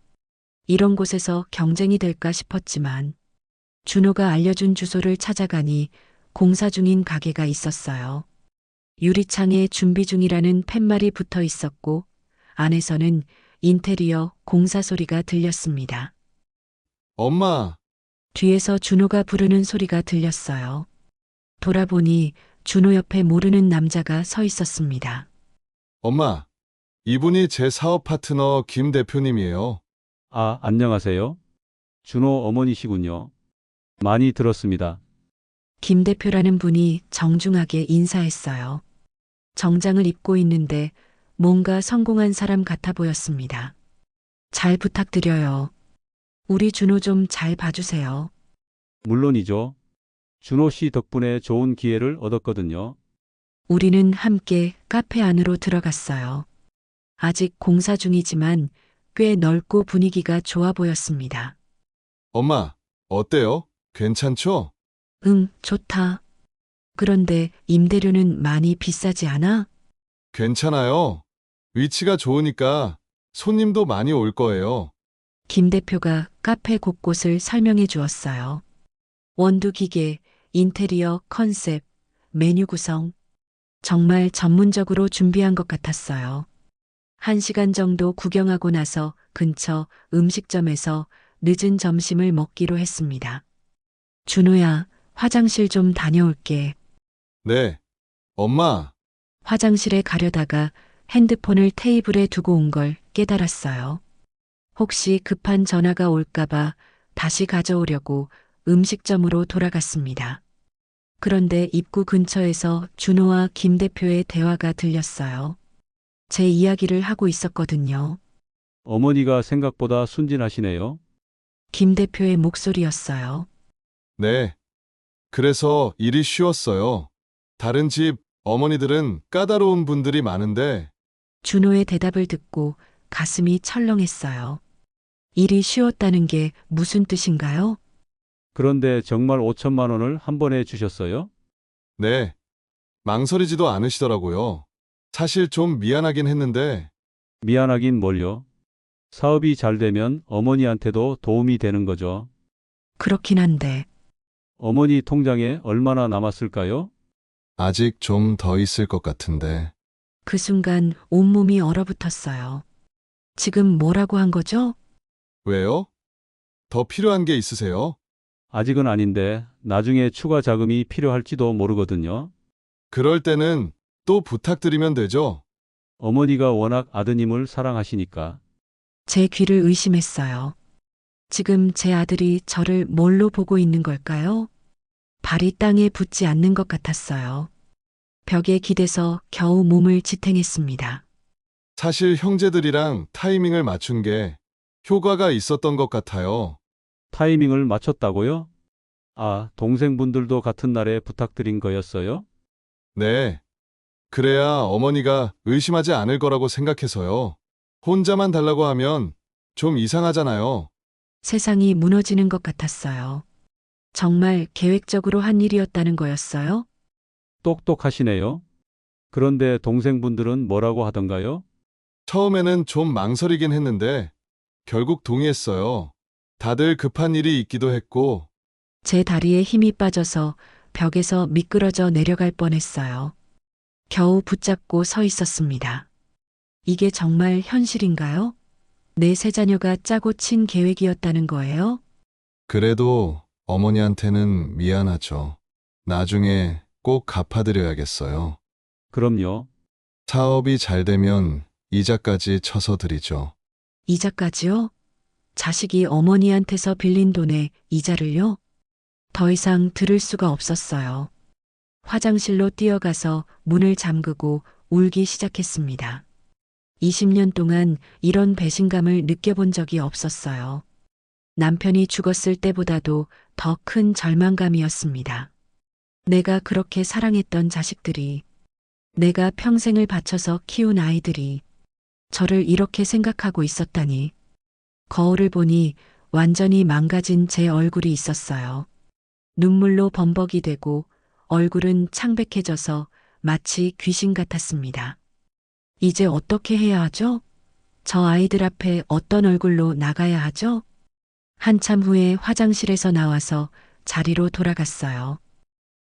이런 곳에서 경쟁이 될까 싶었지만 준호가 알려준 주소를 찾아가니 공사 중인 가게가 있었어요. 유리창에 준비 중이라는 팻말이 붙어 있었고 안에서는 인테리어 공사 소리가 들렸습니다. 엄마, 뒤에서 준호가 부르는 소리가 들렸어요. 돌아보니 준호 옆에 모르는 남자가 서 있었습니다. 엄마. 이분이 제 사업 파트너 김 대표님이에요. 아, 안녕하세요. 준호 어머니시군요. 많이 들었습니다. 김 대표라는 분이 정중하게 인사했어요. 정장을 입고 있는데 뭔가 성공한 사람 같아 보였습니다. 잘 부탁드려요. 우리 준호 좀 잘 봐주세요. 물론이죠. 준호 씨 덕분에 좋은 기회를 얻었거든요. 우리는 함께 카페 안으로 들어갔어요. 아직 공사 중이지만 꽤 넓고 분위기가 좋아 보였습니다. 엄마, 어때요? 괜찮죠? 응, 좋다. 그런데 임대료는 많이 비싸지 않아? 괜찮아요. 위치가 좋으니까 손님도 많이 올 거예요. 김 대표가 카페 곳곳을 설명해 주었어요. 원두 기계, 인테리어, 컨셉, 메뉴 구성. 정말 전문적으로 준비한 것 같았어요. 1시간 정도 구경하고 나서 근처 음식점에서 늦은 점심을 먹기로 했습니다. 준호야, 화장실 좀 다녀올게. 네. 엄마, 화장실에 가려다가 핸드폰을 테이블에 두고 온 걸 깨달았어요. 혹시 급한 전화가 올까봐 다시 가져오려고 음식점으로 돌아갔습니다. 그런데 입구 근처에서 준호와 김 대표의 대화가 들렸어요. 제 이야기를 하고 있었거든요. 어머니가 생각보다 순진하시네요. 김 대표의 목소리였어요. 네. 그래서 일이 쉬웠어요. 다른 집 어머니들은 까다로운 분들이 많은데 준호의 대답을 듣고 가슴이 철렁했어요. 일이 쉬웠다는 게 무슨 뜻인가요? 그런데 정말 5천만 원을 한 번에 주셨어요? 네. 망설이지도 않으시더라고요. 사실 좀 미안하긴 했는데 미안하긴 뭘요? 사업이 잘 되면 어머니한테도 도움이 되는 거죠. 그렇긴 한데 어머니 통장에 얼마나 남았을까요? 아직 좀 더 있을 것 같은데. 그 순간 온몸이 얼어붙었어요. 지금 뭐라고 한 거죠? 왜요? 더 필요한 게 있으세요? 아직은 아닌데 나중에 추가 자금이 필요할지도 모르거든요. 그럴 때는 또 부탁드리면 되죠. 어머니가 워낙 아드님을 사랑하시니까. 제 귀를 의심했어요. 지금 제 아들이 저를 뭘로 보고 있는 걸까요? 발이 땅에 붙지 않는 것 같았어요. 벽에 기대서 겨우 몸을 지탱했습니다. 사실 형제들이랑 타이밍을 맞춘 게 효과가 있었던 것 같아요. 타이밍을 맞췄다고요? 아, 동생분들도 같은 날에 부탁드린 거였어요? 네. 그래야 어머니가 의심하지 않을 거라고 생각해서요. 혼자만 달라고 하면 좀 이상하잖아요. 세상이 무너지는 것 같았어요. 정말 계획적으로 한 일이었다는 거였어요? 똑똑하시네요. 그런데 동생분들은 뭐라고 하던가요? 처음에는 좀 망설이긴 했는데 결국 동의했어요. 다들 급한 일이 있기도 했고 제 다리에 힘이 빠져서 벽에서 미끄러져 내려갈 뻔했어요. 겨우 붙잡고 서 있었습니다. 이게 정말 현실인가요? 내 세 자녀가 짜고 친 계획이었다는 거예요? 그래도 어머니한테는 미안하죠. 나중에 꼭 갚아드려야겠어요. 그럼요. 사업이 잘 되면 이자까지 쳐서 드리죠. 이자까지요? 자식이 어머니한테서 빌린 돈에 이자를요? 더 이상 들을 수가 없었어요. 화장실로 뛰어가서 문을 잠그고 울기 시작했습니다. 20년 동안 이런 배신감을 느껴본 적이 없었어요. 남편이 죽었을 때보다도 더 큰 절망감이었습니다. 내가 그렇게 사랑했던 자식들이, 내가 평생을 바쳐서 키운 아이들이 저를 이렇게 생각하고 있었다니. 거울을 보니 완전히 망가진 제 얼굴이 있었어요. 눈물로 범벅이 되고 얼굴은 창백해져서 마치 귀신 같았습니다. 이제 어떻게 해야 하죠? 저 아이들 앞에 어떤 얼굴로 나가야 하죠? 한참 후에 화장실에서 나와서 자리로 돌아갔어요.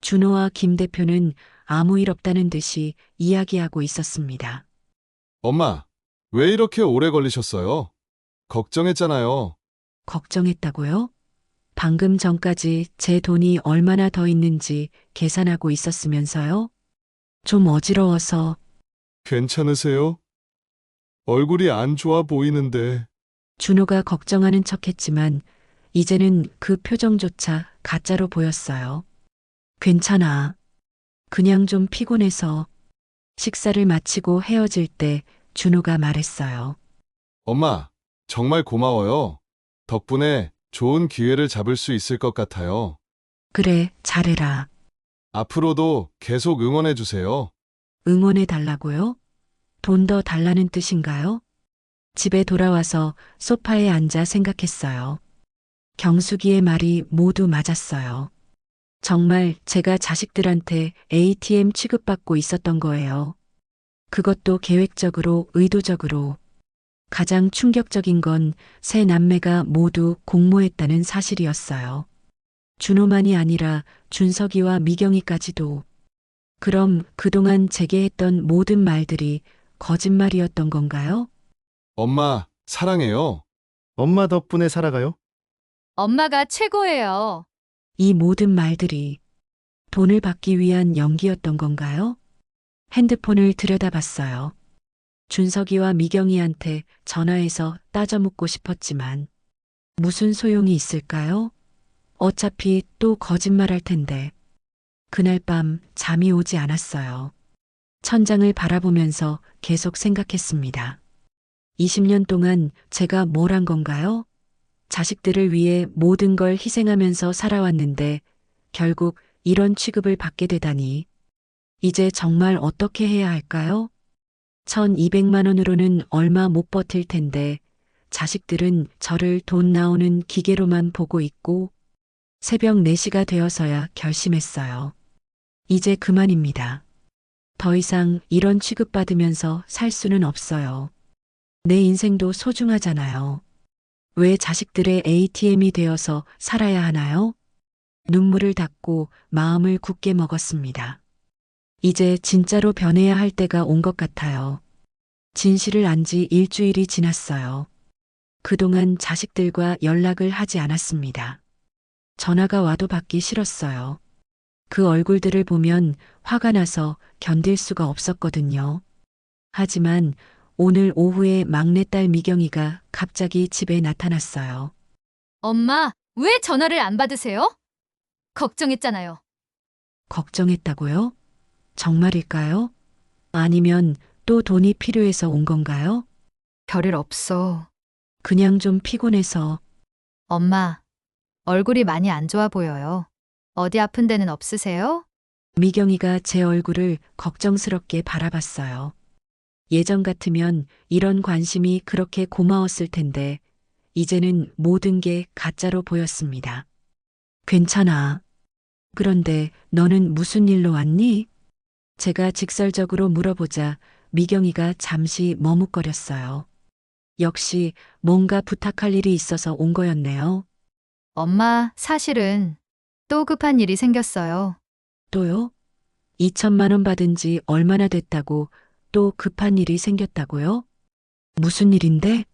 준호와 김 대표는 아무 일 없다는 듯이 이야기하고 있었습니다. 엄마, 왜 이렇게 오래 걸리셨어요? 걱정했잖아요. 걱정했다고요? 방금 전까지 제 돈이 얼마나 더 있는지 계산하고 있었으면서요? 좀 어지러워서. 괜찮으세요? 얼굴이 안 좋아 보이는데. 준호가 걱정하는 척했지만 이제는 그 표정조차 가짜로 보였어요. 괜찮아. 그냥 좀 피곤해서. 식사를 마치고 헤어질 때 준호가 말했어요. 엄마, 정말 고마워요. 덕분에 좋은 기회를 잡을 수 있을 것 같아요. 그래, 잘해라. 앞으로도 계속 응원해 주세요. 응원해 달라고요? 돈 더 달라는 뜻인가요? 집에 돌아와서 소파에 앉아 생각했어요. 경숙이의 말이 모두 맞았어요. 정말 제가 자식들한테 ATM 취급받고 있었던 거예요. 그것도 계획적으로, 의도적으로. 가장 충격적인 건 세 남매가 모두 공모했다는 사실이었어요. 준호만이 아니라 준석이와 미경이까지도. 그럼 그동안 제게 했던 모든 말들이 거짓말이었던 건가요? 엄마, 사랑해요. 엄마 덕분에 살아가요. 엄마가 최고예요. 이 모든 말들이 돈을 받기 위한 연기였던 건가요? 핸드폰을 들여다봤어요. 준석이와 미경이한테 전화해서 따져 묻고 싶었지만 무슨 소용이 있을까요? 어차피 또 거짓말할 텐데. 그날 밤 잠이 오지 않았어요. 천장을 바라보면서 계속 생각했습니다. 20년 동안 제가 뭘 한 건가요? 자식들을 위해 모든 걸 희생하면서 살아왔는데 결국 이런 취급을 받게 되다니. 이제 정말 어떻게 해야 할까요? 1200만 원으로는 얼마 못 버틸 텐데 자식들은 저를 돈 나오는 기계로만 보고 있고 새벽 4시가 되어서야 결심했어요. 이제 그만입니다. 더 이상 이런 취급받으면서 살 수는 없어요. 내 인생도 소중하잖아요. 왜 자식들의 ATM이 되어서 살아야 하나요? 눈물을 닦고 마음을 굳게 먹었습니다. 이제 진짜로 변해야 할 때가 온 것 같아요. 진실을 안 지 일주일이 지났어요. 그동안 자식들과 연락을 하지 않았습니다. 전화가 와도 받기 싫었어요. 그 얼굴들을 보면 화가 나서 견딜 수가 없었거든요. 하지만 오늘 오후에 막내딸 미경이가 갑자기 집에 나타났어요. 엄마, 왜 전화를 안 받으세요? 걱정했잖아요. 걱정했다고요? 정말일까요? 아니면 또 돈이 필요해서 온 건가요? 별일 없어. 그냥 좀 피곤해서. 엄마, 얼굴이 많이 안 좋아 보여요. 어디 아픈 데는 없으세요? 미경이가 제 얼굴을 걱정스럽게 바라봤어요. 예전 같으면 이런 관심이 그렇게 고마웠을 텐데 이제는 모든 게 가짜로 보였습니다. 괜찮아. 그런데 너는 무슨 일로 왔니? 제가 직설적으로 물어보자 미경이가 잠시 머뭇거렸어요. 역시 뭔가 부탁할 일이 있어서 온 거였네요. 엄마, 사실은 또 급한 일이 생겼어요. 또요? 2천만 원 받은 지 얼마나 됐다고 또 급한 일이 생겼다고요? 무슨 일인데?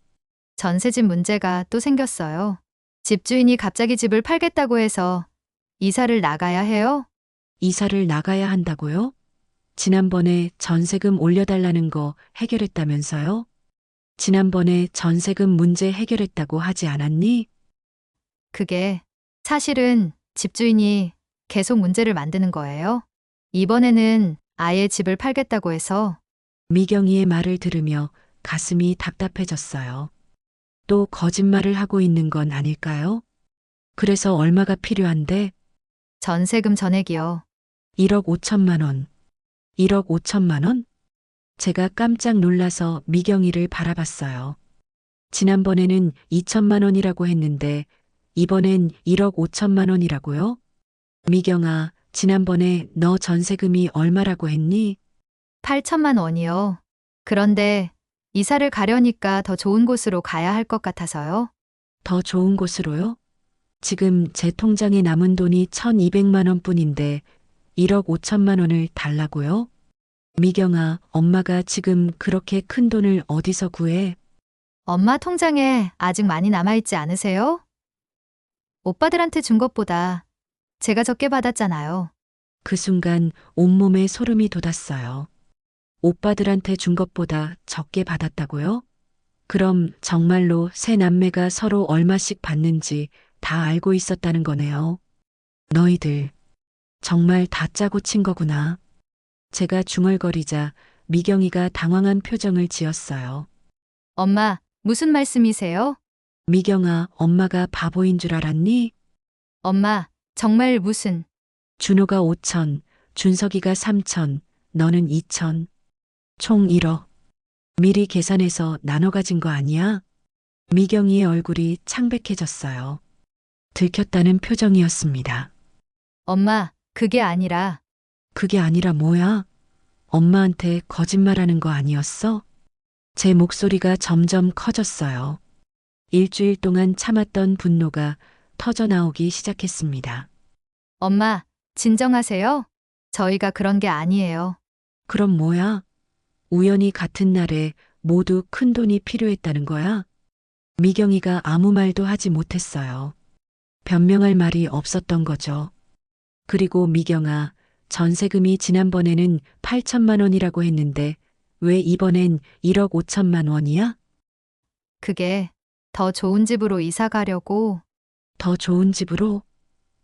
전세집 문제가 또 생겼어요. 집주인이 갑자기 집을 팔겠다고 해서 이사를 나가야 해요. 이사를 나가야 한다고요? 지난번에 전세금 올려달라는 거 해결했다면서요? 지난번에 전세금 문제 해결했다고 하지 않았니? 그게 사실은 집주인이 계속 문제를 만드는 거예요. 이번에는 아예 집을 팔겠다고 해서. 미경이의 말을 들으며 가슴이 답답해졌어요. 또 거짓말을 하고 있는 건 아닐까요? 그래서 얼마가 필요한데? 전세금 전액이요. 1억 5천만 원. 1억 5천만 원? 제가 깜짝 놀라서 미경이를 바라봤어요. 지난번에는 2천만 원이라고 했는데 이번엔 1억 5천만 원이라고요? 미경아, 지난번에 너 전세금이 얼마라고 했니? 8천만 원이요. 그런데 이사를 가려니까 더 좋은 곳으로 가야 할 것 같아서요. 더 좋은 곳으로요? 지금 제 통장에 남은 돈이 1200만 원뿐인데 1억 5천만 원을 달라고요? 미경아, 엄마가 지금 그렇게 큰 돈을 어디서 구해? 엄마 통장에 아직 많이 남아있지 않으세요? 오빠들한테 준 것보다 제가 적게 받았잖아요. 그 순간 온몸에 소름이 돋았어요. 오빠들한테 준 것보다 적게 받았다고요? 그럼 정말로 세 남매가 서로 얼마씩 받는지 다 알고 있었다는 거네요. 너희들 정말 다 짜고 친 거구나. 제가 중얼거리자 미경이가 당황한 표정을 지었어요. 엄마, 무슨 말씀이세요? 미경아, 엄마가 바보인 줄 알았니? 엄마, 정말 무슨, 준호가 5천, 준석이가 3천, 너는 2천. 총 1억. 미리 계산해서 나눠 가진 거 아니야? 미경이의 얼굴이 창백해졌어요. 들켰다는 표정이었습니다. 엄마, 그게 아니라, 그게 아니라 뭐야? 엄마한테 거짓말하는 거 아니었어? 제 목소리가 점점 커졌어요. 일주일 동안 참았던 분노가 터져나오기 시작했습니다. 엄마, 진정하세요. 저희가 그런 게 아니에요. 그럼 뭐야? 우연히 같은 날에 모두 큰 돈이 필요했다는 거야? 미경이가 아무 말도 하지 못했어요. 변명할 말이 없었던 거죠. 그리고 미경아, 전세금이 지난번에는 8천만 원이라고 했는데 왜 이번엔 1억 5천만 원이야? 그게 더 좋은 집으로 이사 가려고. 더 좋은 집으로?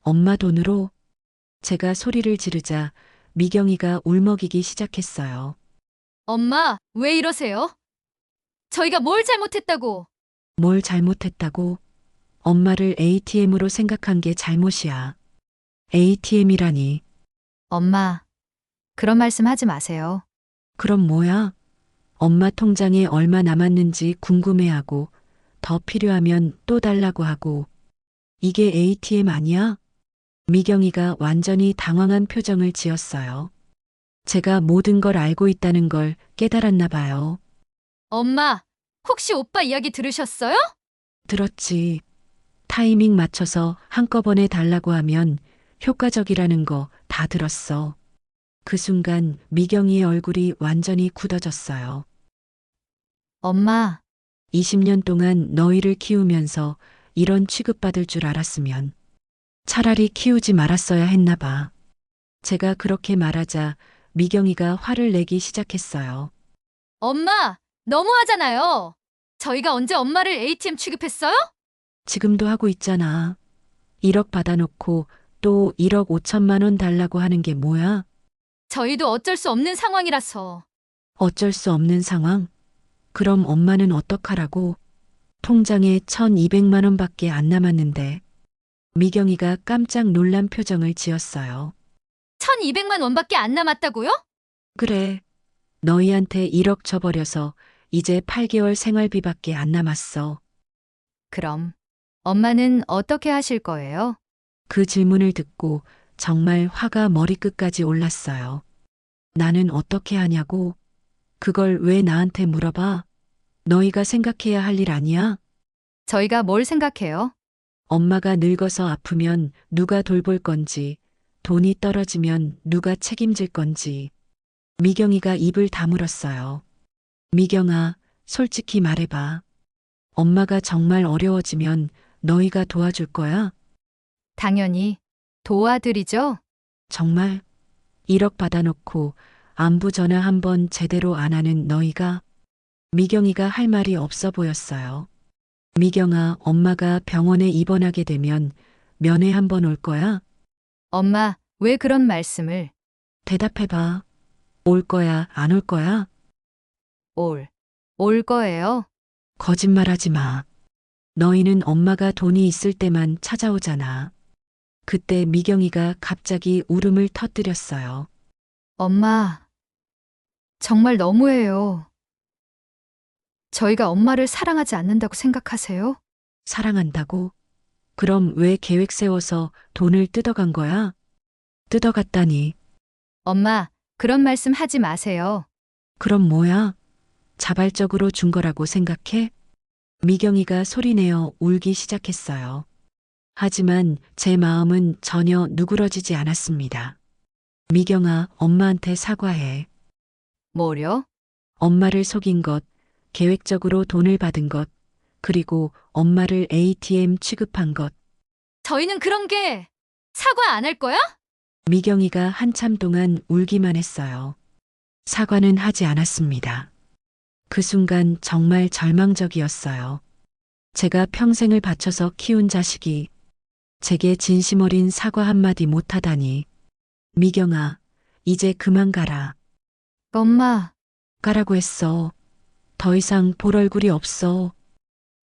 엄마 돈으로? 제가 소리를 지르자 미경이가 울먹이기 시작했어요. 엄마, 왜 이러세요? 저희가 뭘 잘못했다고? 뭘 잘못했다고? 엄마를 ATM으로 생각한 게 잘못이야. ATM이라니. 엄마, 그런 말씀 하지 마세요. 그럼 뭐야? 엄마 통장에 얼마 남았는지 궁금해하고 더 필요하면 또 달라고 하고. 이게 ATM 아니야? 미경이가 완전히 당황한 표정을 지었어요. 제가 모든 걸 알고 있다는 걸 깨달았나 봐요. 엄마, 혹시 오빠 이야기 들으셨어요? 들었지. 타이밍 맞춰서 한꺼번에 달라고 하면 효과적이라는 거 다 들었어. 그 순간 미경이의 얼굴이 완전히 굳어졌어요. 엄마, 20년 동안 너희를 키우면서 이런 취급받을 줄 알았으면 차라리 키우지 말았어야 했나 봐. 제가 그렇게 말하자 미경이가 화를 내기 시작했어요. 엄마, 너무하잖아요. 저희가 언제 엄마를 ATM 취급했어요? 지금도 하고 있잖아. 1억 받아놓고 또 1억 5천만 원 달라고 하는 게 뭐야? 저희도 어쩔 수 없는 상황이라서. 어쩔 수 없는 상황? 그럼 엄마는 어떡하라고? 통장에 1,200만 원밖에 안 남았는데. 미경이가 깜짝 놀란 표정을 지었어요. 1,200만 원밖에 안 남았다고요? 그래. 너희한테 1억 줘버려서 이제 8개월 생활비밖에 안 남았어. 그럼 엄마는 어떻게 하실 거예요? 그 질문을 듣고 정말 화가 머리끝까지 올랐어요. 나는 어떻게 하냐고? 그걸 왜 나한테 물어봐? 너희가 생각해야 할 일 아니야? 저희가 뭘 생각해요? 엄마가 늙어서 아프면 누가 돌볼 건지, 돈이 떨어지면 누가 책임질 건지. 미경이가 입을 다물었어요. 미경아, 솔직히 말해봐. 엄마가 정말 어려워지면 너희가 도와줄 거야? 당연히 도와드리죠. 정말? 1억 받아놓고 안부 전화 한 번 제대로 안 하는 너희가? 미경이가 할 말이 없어 보였어요. 미경아, 엄마가 병원에 입원하게 되면 면회 한 번 올 거야? 엄마, 왜 그런 말씀을? 대답해봐. 올 거야, 안 올 거야? 올 거예요. 거짓말하지 마. 너희는 엄마가 돈이 있을 때만 찾아오잖아. 그때 미경이가 갑자기 울음을 터뜨렸어요. 엄마, 정말 너무해요. 저희가 엄마를 사랑하지 않는다고 생각하세요? 사랑한다고? 그럼 왜 계획 세워서 돈을 뜯어간 거야? 뜯어갔다니. 엄마, 그런 말씀 하지 마세요. 그럼 뭐야? 자발적으로 준 거라고 생각해? 미경이가 소리내어 울기 시작했어요. 하지만 제 마음은 전혀 누그러지지 않았습니다. 미경아, 엄마한테 사과해. 뭐려? 엄마를 속인 것, 계획적으로 돈을 받은 것, 그리고 엄마를 ATM 취급한 것. 저희는 그런 게 사과 안 할 거야? 미경이가 한참 동안 울기만 했어요. 사과는 하지 않았습니다. 그 순간 정말 절망적이었어요. 제가 평생을 바쳐서 키운 자식이 제게 진심 어린 사과 한마디 못하다니. 미경아, 이제 그만 가라. 엄마, 가라고 했어. 더 이상 볼 얼굴이 없어.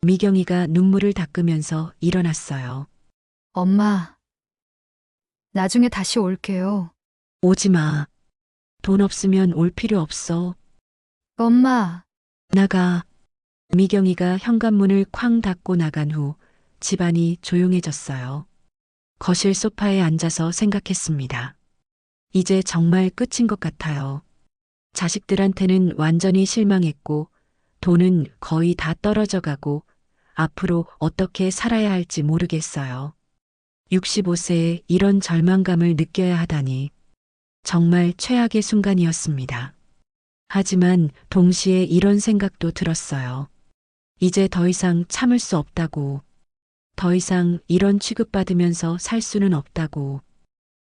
미경이가 눈물을 닦으면서 일어났어요. 엄마. 나중에 다시 올게요. 오지 마. 돈 없으면 올 필요 없어. 엄마, 나가. 미경이가 현관문을 쾅 닫고 나간 후 집안이 조용해졌어요. 거실 소파에 앉아서 생각했습니다. 이제 정말 끝인 것 같아요. 자식들한테는 완전히 실망했고 돈은 거의 다 떨어져 가고 앞으로 어떻게 살아야 할지 모르겠어요. 65세에 이런 절망감을 느껴야 하다니 정말 최악의 순간이었습니다. 하지만 동시에 이런 생각도 들었어요. 이제 더 이상 참을 수 없다고. 더 이상 이런 취급받으면서 살 수는 없다고.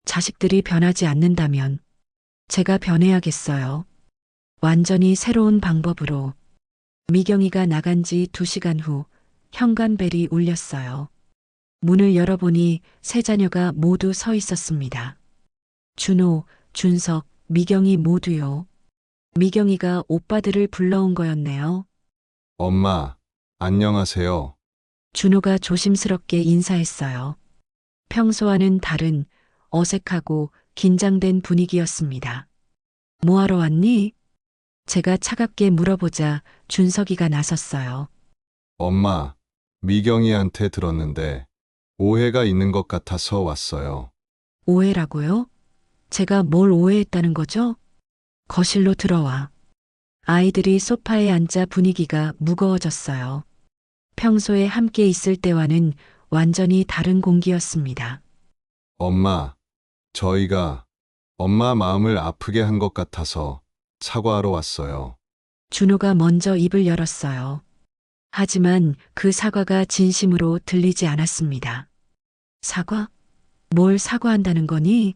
자식들이 변하지 않는다면 제가 변해야겠어요. 완전히 새로운 방법으로. 미경이가 나간 지 2시간 후 현관벨이 울렸어요. 문을 열어보니 세 자녀가 모두 서 있었습니다. 준호, 준석, 미경이 모두요. 미경이가 오빠들을 불러온 거였네요. 엄마, 안녕하세요. 준호가 조심스럽게 인사했어요. 평소와는 다른 어색하고 긴장된 분위기였습니다. 뭐하러 왔니? 제가 차갑게 물어보자 준석이가 나섰어요. 엄마, 미경이한테 들었는데 오해가 있는 것 같아서 왔어요. 오해라고요? 제가 뭘 오해했다는 거죠? 거실로 들어와. 아이들이 소파에 앉아 분위기가 무거워졌어요. 평소에 함께 있을 때와는 완전히 다른 공기였습니다. 엄마, 저희가 엄마 마음을 아프게 한 것 같아서 사과하러 왔어요. 준호가 먼저 입을 열었어요. 하지만 그 사과가 진심으로 들리지 않았습니다. 사과? 뭘 사과한다는 거니?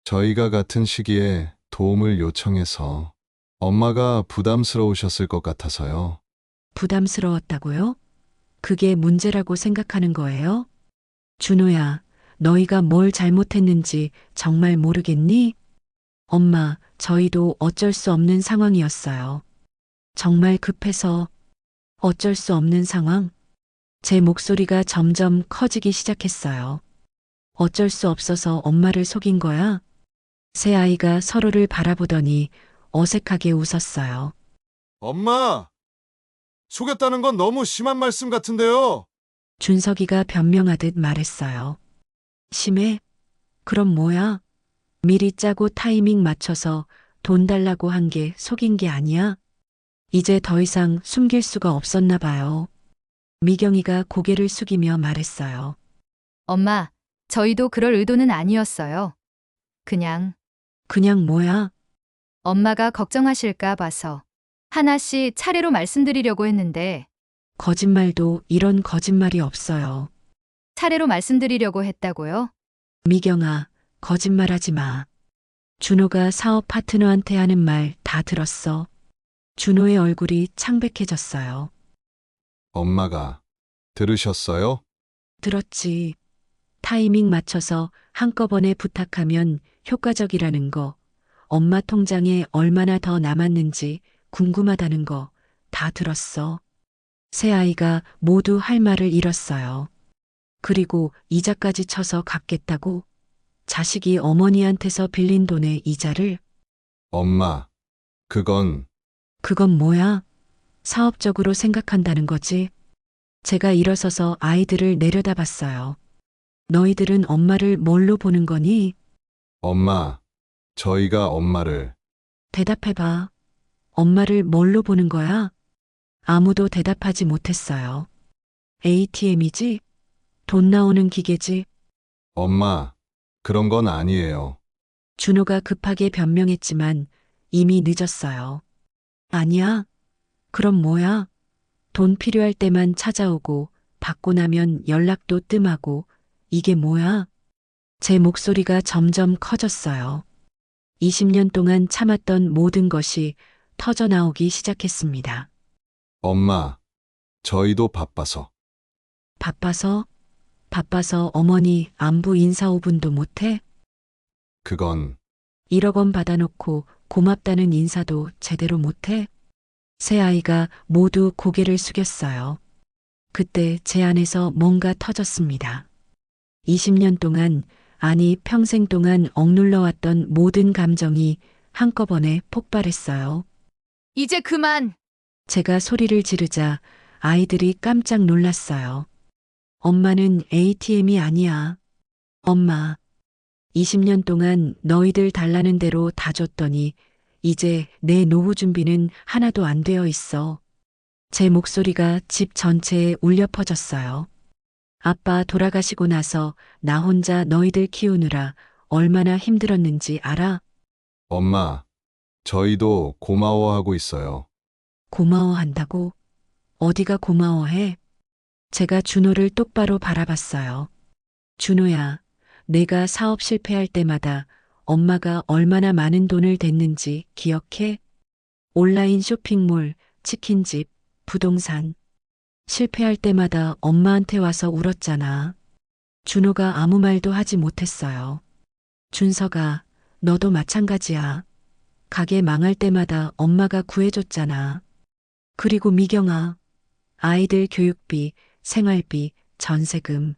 저희가 같은 시기에 도움을 요청해서 엄마가 부담스러우셨을 것 같아서요. 부담스러웠다고요? 그게 문제라고 생각하는 거예요? 준호야, 너희가 뭘 잘못했는지 정말 모르겠니? 엄마, 저희도 어쩔 수 없는 상황이었어요. 정말 급해서 어쩔 수 없는 상황? 제 목소리가 점점 커지기 시작했어요. 어쩔 수 없어서 엄마를 속인 거야? 세 아이가 서로를 바라보더니 어색하게 웃었어요. 엄마! 속였다는 건 너무 심한 말씀 같은데요. 준석이가 변명하듯 말했어요. 심해? 그럼 뭐야? 미리 짜고 타이밍 맞춰서 돈 달라고 한 게 속인 게 아니야? 이제 더 이상 숨길 수가 없었나 봐요. 미경이가 고개를 숙이며 말했어요. 엄마, 저희도 그럴 의도는 아니었어요. 그냥 그냥 뭐야? 엄마가 걱정하실까 봐서 하나씩 차례로 말씀드리려고 했는데 거짓말도 이런 거짓말이 없어요. 차례로 말씀드리려고 했다고요? 미경아, 거짓말하지 마. 준호가 사업 파트너한테 하는 말 다 들었어. 준호의 얼굴이 창백해졌어요. 엄마가 들으셨어요? 들었지. 타이밍 맞춰서 한꺼번에 부탁하면 효과적이라는 거, 엄마 통장에 얼마나 더 남았는지 궁금하다는 거 다 들었어. 세 아이가 모두 할 말을 잃었어요. 그리고 이자까지 쳐서 갚겠다고? 자식이 어머니한테서 빌린 돈의 이자를? 엄마, 그건 그건 뭐야? 사업적으로 생각한다는 거지? 제가 일어서서 아이들을 내려다봤어요. 너희들은 엄마를 뭘로 보는 거니? 엄마, 저희가 엄마를 대답해봐. 엄마를 뭘로 보는 거야? 아무도 대답하지 못했어요. ATM이지? 돈 나오는 기계지? 엄마, 그런 건 아니에요. 준호가 급하게 변명했지만 이미 늦었어요. 아니야? 그럼 뭐야? 돈 필요할 때만 찾아오고 받고 나면 연락도 뜸하고 이게 뭐야? 제 목소리가 점점 커졌어요. 20년 동안 참았던 모든 것이 터져 나오기 시작했습니다. 엄마, 저희도 바빠서. 바빠서 어머니 안부 인사 5분도 못해? 그건 1억 원 받아놓고 고맙다는 인사도 제대로 못해? 세 아이가 모두 고개를 숙였어요. 그때 제 안에서 뭔가 터졌습니다. 20년 동안, 아니 평생 동안 억눌러왔던 모든 감정이 한꺼번에 폭발했어요. 이제 그만! 제가 소리를 지르자 아이들이 깜짝 놀랐어요. 엄마는 ATM이 아니야. 엄마, 20년 동안 너희들 달라는 대로 다 줬더니 이제 내 노후 준비는 하나도 안 되어 있어. 제 목소리가 집 전체에 울려 퍼졌어요. 아빠 돌아가시고 나서 나 혼자 너희들 키우느라 얼마나 힘들었는지 알아? 엄마, 저희도 고마워하고 있어요. 고마워한다고? 어디가 고마워해? 제가 준호를 똑바로 바라봤어요. 준호야, 내가 사업 실패할 때마다 엄마가 얼마나 많은 돈을 댔는지 기억해? 온라인 쇼핑몰, 치킨집, 부동산. 실패할 때마다 엄마한테 와서 울었잖아. 준호가 아무 말도 하지 못했어요. 준서가, 너도 마찬가지야. 가게 망할 때마다 엄마가 구해줬잖아. 그리고 미경아, 아이들 교육비, 생활비, 전세금.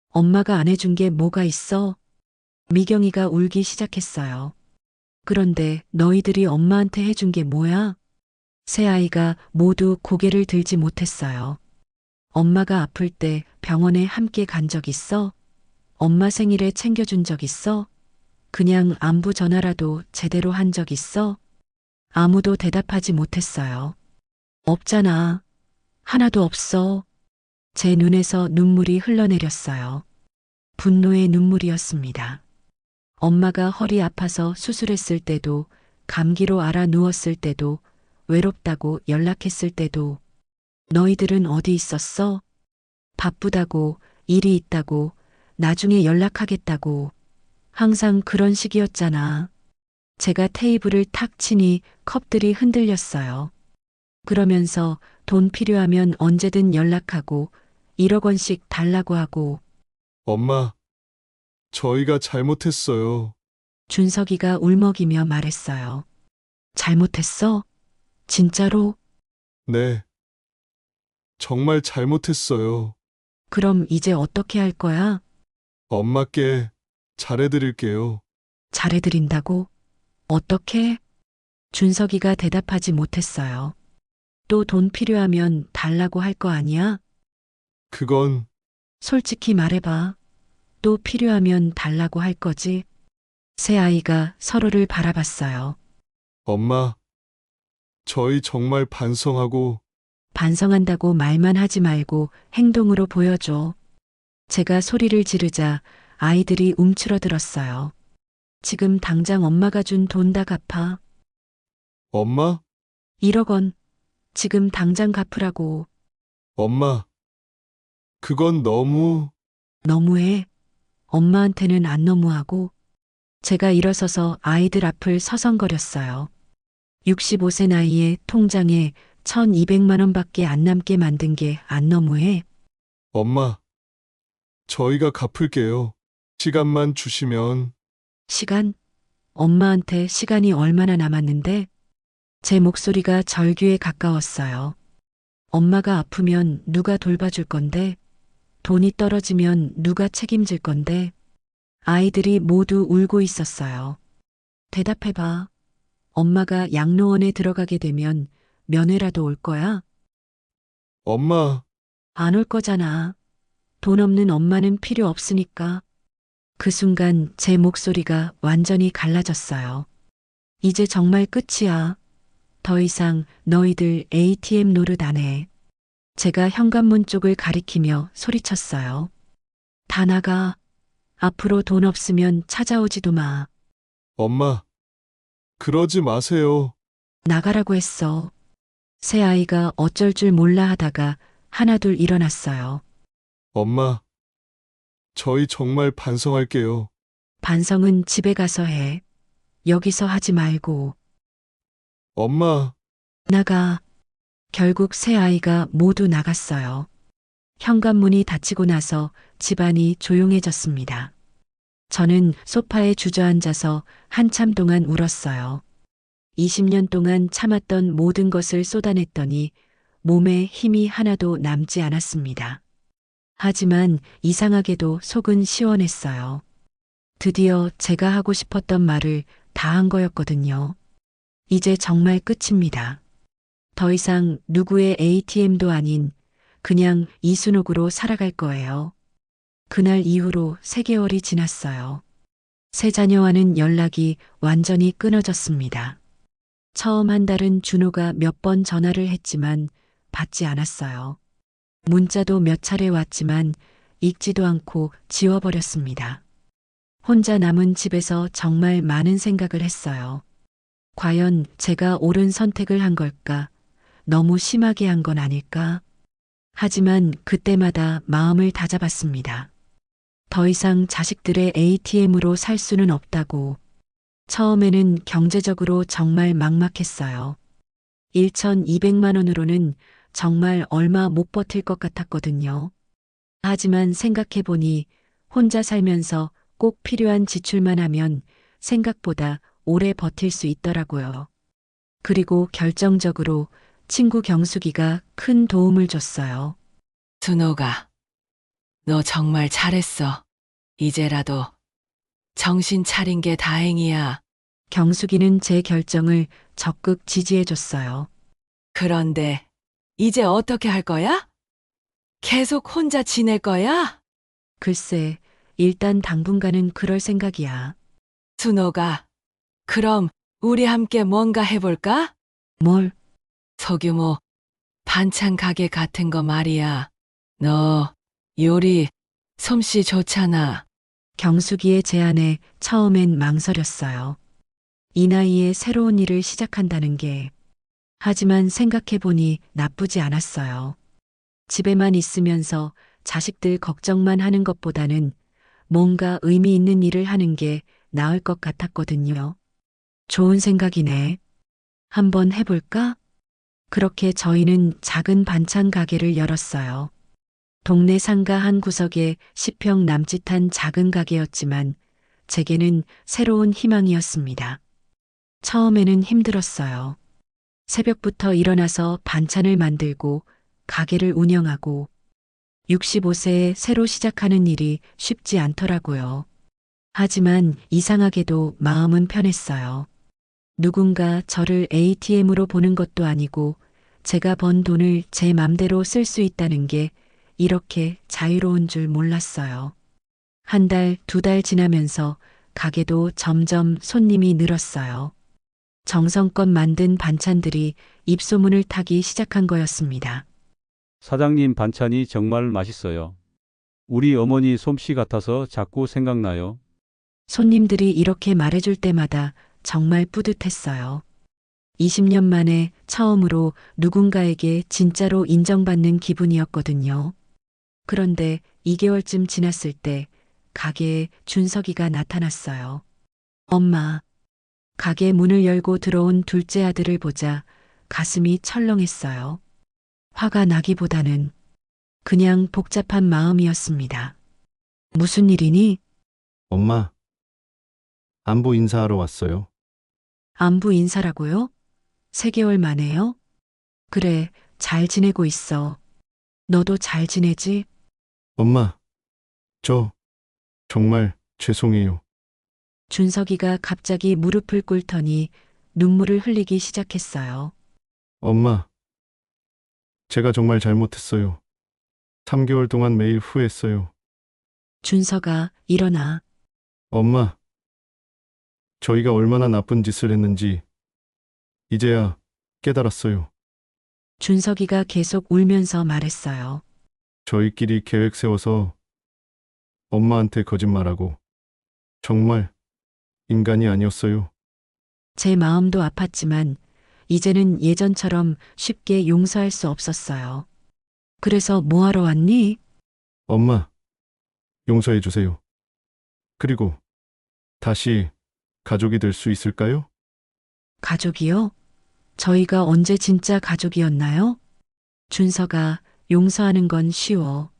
엄마가 안 해준 게 뭐가 있어? 미경이가 울기 시작했어요. 그런데 너희들이 엄마한테 해준 게 뭐야? 세 아이가 모두 고개를 들지 못했어요. 엄마가 아플 때 병원에 함께 간 적 있어? 엄마 생일에 챙겨준 적 있어? 그냥 안부 전화라도 제대로 한 적 있어? 아무도 대답하지 못했어요. 없잖아. 하나도 없어. 제 눈에서 눈물이 흘러내렸어요. 분노의 눈물이었습니다. 엄마가 허리 아파서 수술했을 때도, 감기로 앓아 누웠을 때도, 외롭다고 연락했을 때도, 너희들은 어디 있었어? 바쁘다고, 일이 있다고, 나중에 연락하겠다고. 항상 그런 식이었잖아. 제가 테이블을 탁 치니 컵들이 흔들렸어요. 그러면서 돈 필요하면 언제든 연락하고 1억 원씩 달라고 하고. 엄마, 저희가 잘못했어요. 준석이가 울먹이며 말했어요. 잘못했어? 진짜로? 네. 정말 잘못했어요. 그럼 이제 어떻게 할 거야? 엄마께 잘해드릴게요. 잘해드린다고? 어떻게? 준석이가 대답하지 못했어요. 또 돈 필요하면 달라고 할 거 아니야? 그건 솔직히 말해봐. 또 필요하면 달라고 할 거지? 세 아이가 서로를 바라봤어요. 엄마, 저희 정말 반성하고 반성한다고 말만 하지 말고 행동으로 보여줘. 제가 소리를 지르자 아이들이 움츠러들었어요. 지금 당장 엄마가 준 돈 다 갚아. 엄마, 1억 원. 지금 당장 갚으라고. 엄마, 그건 너무 너무해. 엄마한테는 안 너무하고. 제가 일어서서 아이들 앞을 서성거렸어요. 65세 나이에 통장에 1,200만 원밖에 안 남게 만든 게 안 너무해. 엄마, 저희가 갚을게요. 시간만 주시면. 시간? 엄마한테 시간이 얼마나 남았는데? 제 목소리가 절규에 가까웠어요. 엄마가 아프면 누가 돌봐줄 건데? 돈이 떨어지면 누가 책임질 건데? 아이들이 모두 울고 있었어요. 대답해봐. 엄마가 양로원에 들어가게 되면 면회라도 올 거야? 엄마, 안 올 거잖아. 돈 없는 엄마는 필요 없으니까. 그 순간 제 목소리가 완전히 갈라졌어요. 이제 정말 끝이야. 더 이상 너희들 ATM 노릇 안 해. 제가 현관문 쪽을 가리키며 소리쳤어요. 다 나가. 앞으로 돈 없으면 찾아오지도 마. 엄마, 그러지 마세요. 나가라고 했어. 새 아이가 어쩔 줄 몰라 하다가 하나둘 일어났어요. 엄마, 저희 정말 반성할게요. 반성은 집에 가서 해. 여기서 하지 말고. 엄마, 나가. 결국 새 아이가 모두 나갔어요. 현관문이 닫히고 나서 집안이 조용해졌습니다. 저는 소파에 주저앉아서 한참 동안 울었어요. 20년 동안 참았던 모든 것을 쏟아냈더니 몸에 힘이 하나도 남지 않았습니다. 하지만 이상하게도 속은 시원했어요. 드디어 제가 하고 싶었던 말을 다 한 거였거든요. 이제 정말 끝입니다. 더 이상 누구의 ATM도 아닌 그냥 이순옥으로 살아갈 거예요. 그날 이후로 3개월이 지났어요. 새 자녀와는 연락이 완전히 끊어졌습니다. 처음 한 달은 준호가 몇 번 전화를 했지만 받지 않았어요. 문자도 몇 차례 왔지만 읽지도 않고 지워버렸습니다. 혼자 남은 집에서 정말 많은 생각을 했어요. 과연 제가 옳은 선택을 한 걸까? 너무 심하게 한 건 아닐까? 하지만 그때마다 마음을 다잡았습니다. 더 이상 자식들의 ATM으로 살 수는 없다고. 처음에는 경제적으로 정말 막막했어요. 1,200만 원으로는 정말 얼마 못 버틸 것 같았거든요. 하지만 생각해보니 혼자 살면서 꼭 필요한 지출만 하면 생각보다 오래 버틸 수 있더라고요. 그리고 결정적으로 친구 경숙이가 큰 도움을 줬어요. 준호가, 너 정말 잘했어. 이제라도 정신 차린 게 다행이야. 경숙이는 제 결정을 적극 지지해줬어요. 그런데 이제 어떻게 할 거야? 계속 혼자 지낼 거야? 글쎄, 일단 당분간은 그럴 생각이야. 준호가, 그럼 우리 함께 뭔가 해볼까? 뭘? 소규모 반찬 가게 같은 거 말이야. 너 요리 솜씨 좋잖아. 경숙이의 제안에 처음엔 망설였어요. 이 나이에 새로운 일을 시작한다는 게. 하지만 생각해보니 나쁘지 않았어요. 집에만 있으면서 자식들 걱정만 하는 것보다는 뭔가 의미 있는 일을 하는 게 나을 것 같았거든요. 좋은 생각이네. 한번 해볼까? 그렇게 저희는 작은 반찬 가게를 열었어요. 동네 상가 한 구석에 10평 남짓한 작은 가게였지만 제게는 새로운 희망이었습니다. 처음에는 힘들었어요. 새벽부터 일어나서 반찬을 만들고 가게를 운영하고 65세에 새로 시작하는 일이 쉽지 않더라고요. 하지만 이상하게도 마음은 편했어요. 누군가 저를 ATM으로 보는 것도 아니고 제가 번 돈을 제 맘대로 쓸 수 있다는 게 이렇게 자유로운 줄 몰랐어요. 1달, 2달 지나면서 가게도 점점 손님이 늘었어요. 정성껏 만든 반찬들이 입소문을 타기 시작한 거였습니다. 사장님 반찬이 정말 맛있어요. 우리 어머니 솜씨 같아서 자꾸 생각나요. 손님들이 이렇게 말해줄 때마다 정말 뿌듯했어요. 20년 만에 처음으로 누군가에게 진짜로 인정받는 기분이었거든요. 그런데 2개월쯤 지났을 때 가게에 준석이가 나타났어요. 엄마, 가게 문을 열고 들어온 둘째 아들을 보자 가슴이 철렁했어요. 화가 나기보다는 그냥 복잡한 마음이었습니다. 무슨 일이니? 엄마, 안부 인사하러 왔어요. 안부 인사라고요? 3개월 만에요? 그래, 잘 지내고 있어. 너도 잘 지내지? 엄마, 저 정말 죄송해요. 준석이가 갑자기 무릎을 꿇더니 눈물을 흘리기 시작했어요. 엄마, 제가 정말 잘못했어요. 3개월 동안 매일 후회했어요. 준석아, 일어나. 엄마, 저희가 얼마나 나쁜 짓을 했는지 이제야 깨달았어요. 준석이가 계속 울면서 말했어요. 저희끼리 계획 세워서 엄마한테 거짓말하고 정말 인간이 아니었어요. 제 마음도 아팠지만 이제는 예전처럼 쉽게 용서할 수 없었어요. 그래서 뭐하러 왔니? 엄마, 용서해 주세요. 그리고 다시 가족이 될 수 있을까요? 가족이요? 저희가 언제 진짜 가족이었나요? 준서가 용서하는 건 쉬워.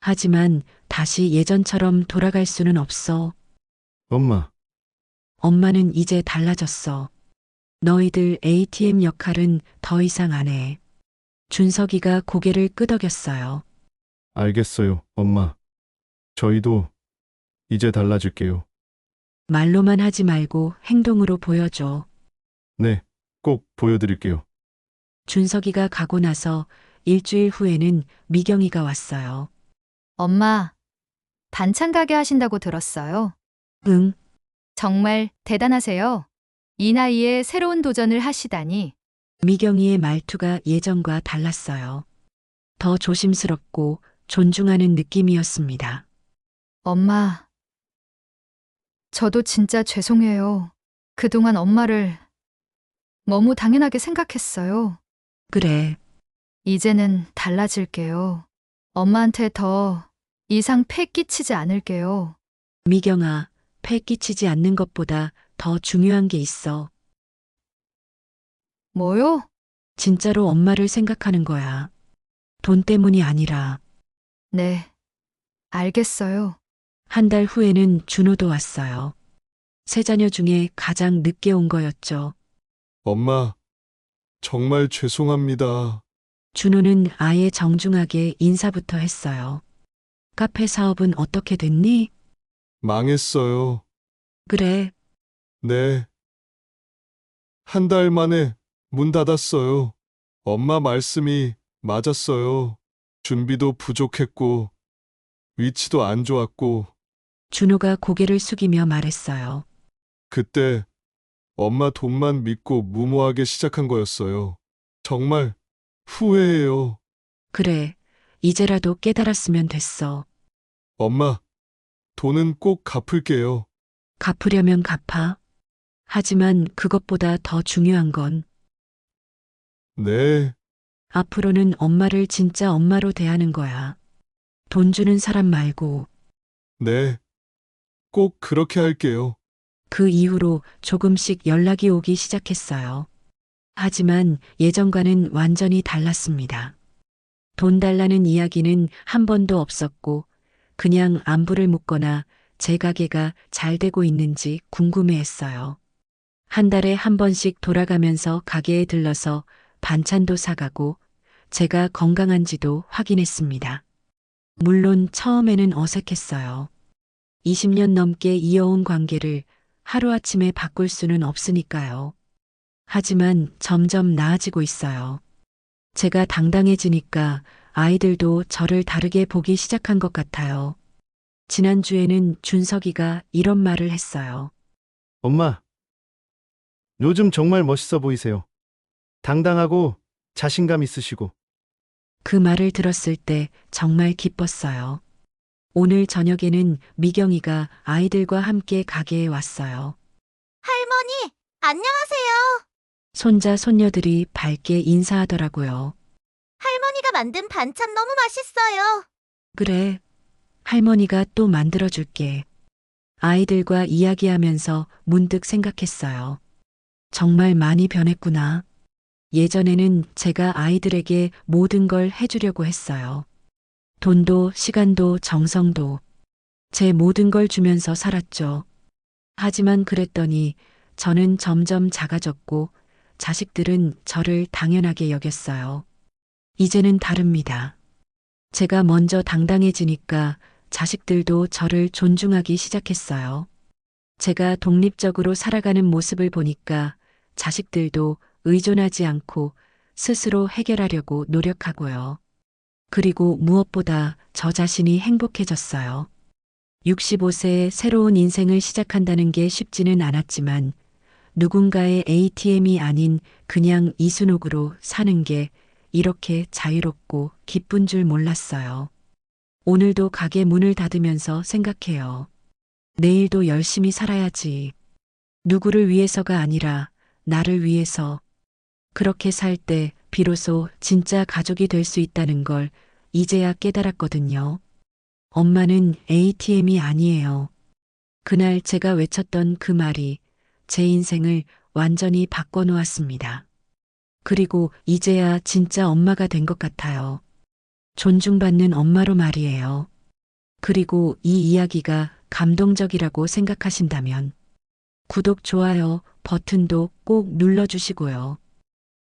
하지만 다시 예전처럼 돌아갈 수는 없어. 엄마, 엄마는 이제 달라졌어. 너희들 ATM 역할은 더 이상 안 해. 준석이가 고개를 끄덕였어요. 알겠어요, 엄마. 저희도 이제 달라질게요. 말로만 하지 말고 행동으로 보여줘. 네, 꼭 보여드릴게요. 준석이가 가고 나서 일주일 후에는 미경이가 왔어요. 엄마, 반찬 가게 하신다고 들었어요. 응, 정말 대단하세요. 이 나이에 새로운 도전을 하시다니. 미경이의 말투가 예전과 달랐어요. 더 조심스럽고 존중하는 느낌이었습니다. 엄마, 저도 진짜 죄송해요. 그동안 엄마를 너무 당연하게 생각했어요. 그래, 이제는 달라질게요. 엄마한테 더 이상 패 끼치지 않을게요. 미경아, 패 끼치지 않는 것보다 더 중요한 게 있어. 뭐요? 진짜로 엄마를 생각하는 거야. 돈 때문이 아니라. 네, 알겠어요. 한 달 후에는 준호도 왔어요. 세 자녀 중에 가장 늦게 온 거였죠. 엄마, 정말 죄송합니다. 준호는 아예 정중하게 인사부터 했어요. 카페 사업은 어떻게 됐니? 망했어요. 그래, 네. 한 달 만에 문 닫았어요. 엄마 말씀이 맞았어요. 준비도 부족했고, 위치도 안 좋았고, 준호가 고개를 숙이며 말했어요. 그때 엄마 돈만 믿고 무모하게 시작한 거였어요. 정말 후회해요. 그래, 이제라도 깨달았으면 됐어. 엄마, 돈은 꼭 갚을게요. 갚으려면 갚아. 하지만 그것보다 더 중요한 건 네, 앞으로는 엄마를 진짜 엄마로 대하는 거야. 돈 주는 사람 말고. 네. 꼭 그렇게 할게요. 그 이후로 조금씩 연락이 오기 시작했어요. 하지만 예전과는 완전히 달랐습니다. 돈 달라는 이야기는 한 번도 없었고, 그냥 안부를 묻거나 제 가게가 잘 되고 있는지 궁금해했어요. 한 달에 한 번씩 돌아가면서 가게에 들러서 반찬도 사가고, 제가 건강한지도 확인했습니다. 물론 처음에는 어색했어요. 20년 넘게 이어온 관계를 하루아침에 바꿀 수는 없으니까요. 하지만 점점 나아지고 있어요. 제가 당당해지니까 아이들도 저를 다르게 보기 시작한 것 같아요. 지난주에는 준석이가 이런 말을 했어요. 엄마, 요즘 정말 멋있어 보이세요. 당당하고 자신감 있으시고. 그 말을 들었을 때 정말 기뻤어요. 오늘 저녁에는 미경이가 아이들과 함께 가게에 왔어요. 할머니, 안녕하세요. 손자, 손녀들이 밝게 인사하더라고요. 할머니가 만든 반찬 너무 맛있어요. 그래, 할머니가 또 만들어줄게. 아이들과 이야기하면서 문득 생각했어요. 정말 많이 변했구나. 예전에는 제가 아이들에게 모든 걸 해주려고 했어요. 돈도, 시간도, 정성도. 제 모든 걸 주면서 살았죠. 하지만 그랬더니 저는 점점 작아졌고 자식들은 저를 당연하게 여겼어요. 이제는 다릅니다. 제가 먼저 당당해지니까 자식들도 저를 존중하기 시작했어요. 제가 독립적으로 살아가는 모습을 보니까 자식들도 의존하지 않고 스스로 해결하려고 노력하고요. 그리고 무엇보다 저 자신이 행복해졌어요. 65세에 새로운 인생을 시작한다는 게 쉽지는 않았지만 누군가의 ATM이 아닌 그냥 이순옥으로 사는 게 이렇게 자유롭고 기쁜 줄 몰랐어요. 오늘도 가게 문을 닫으면서 생각해요. 내일도 열심히 살아야지. 누구를 위해서가 아니라 나를 위해서. 그렇게 살 때 비로소 진짜 가족이 될 수 있다는 걸 이제야 깨달았거든요. 엄마는 ATM이 아니에요. 그날 제가 외쳤던 그 말이 제 인생을 완전히 바꿔놓았습니다. 그리고 이제야 진짜 엄마가 된 것 같아요. 존중받는 엄마로 말이에요. 그리고 이 이야기가 감동적이라고 생각하신다면 구독, 좋아요 버튼도 꼭 눌러주시고요.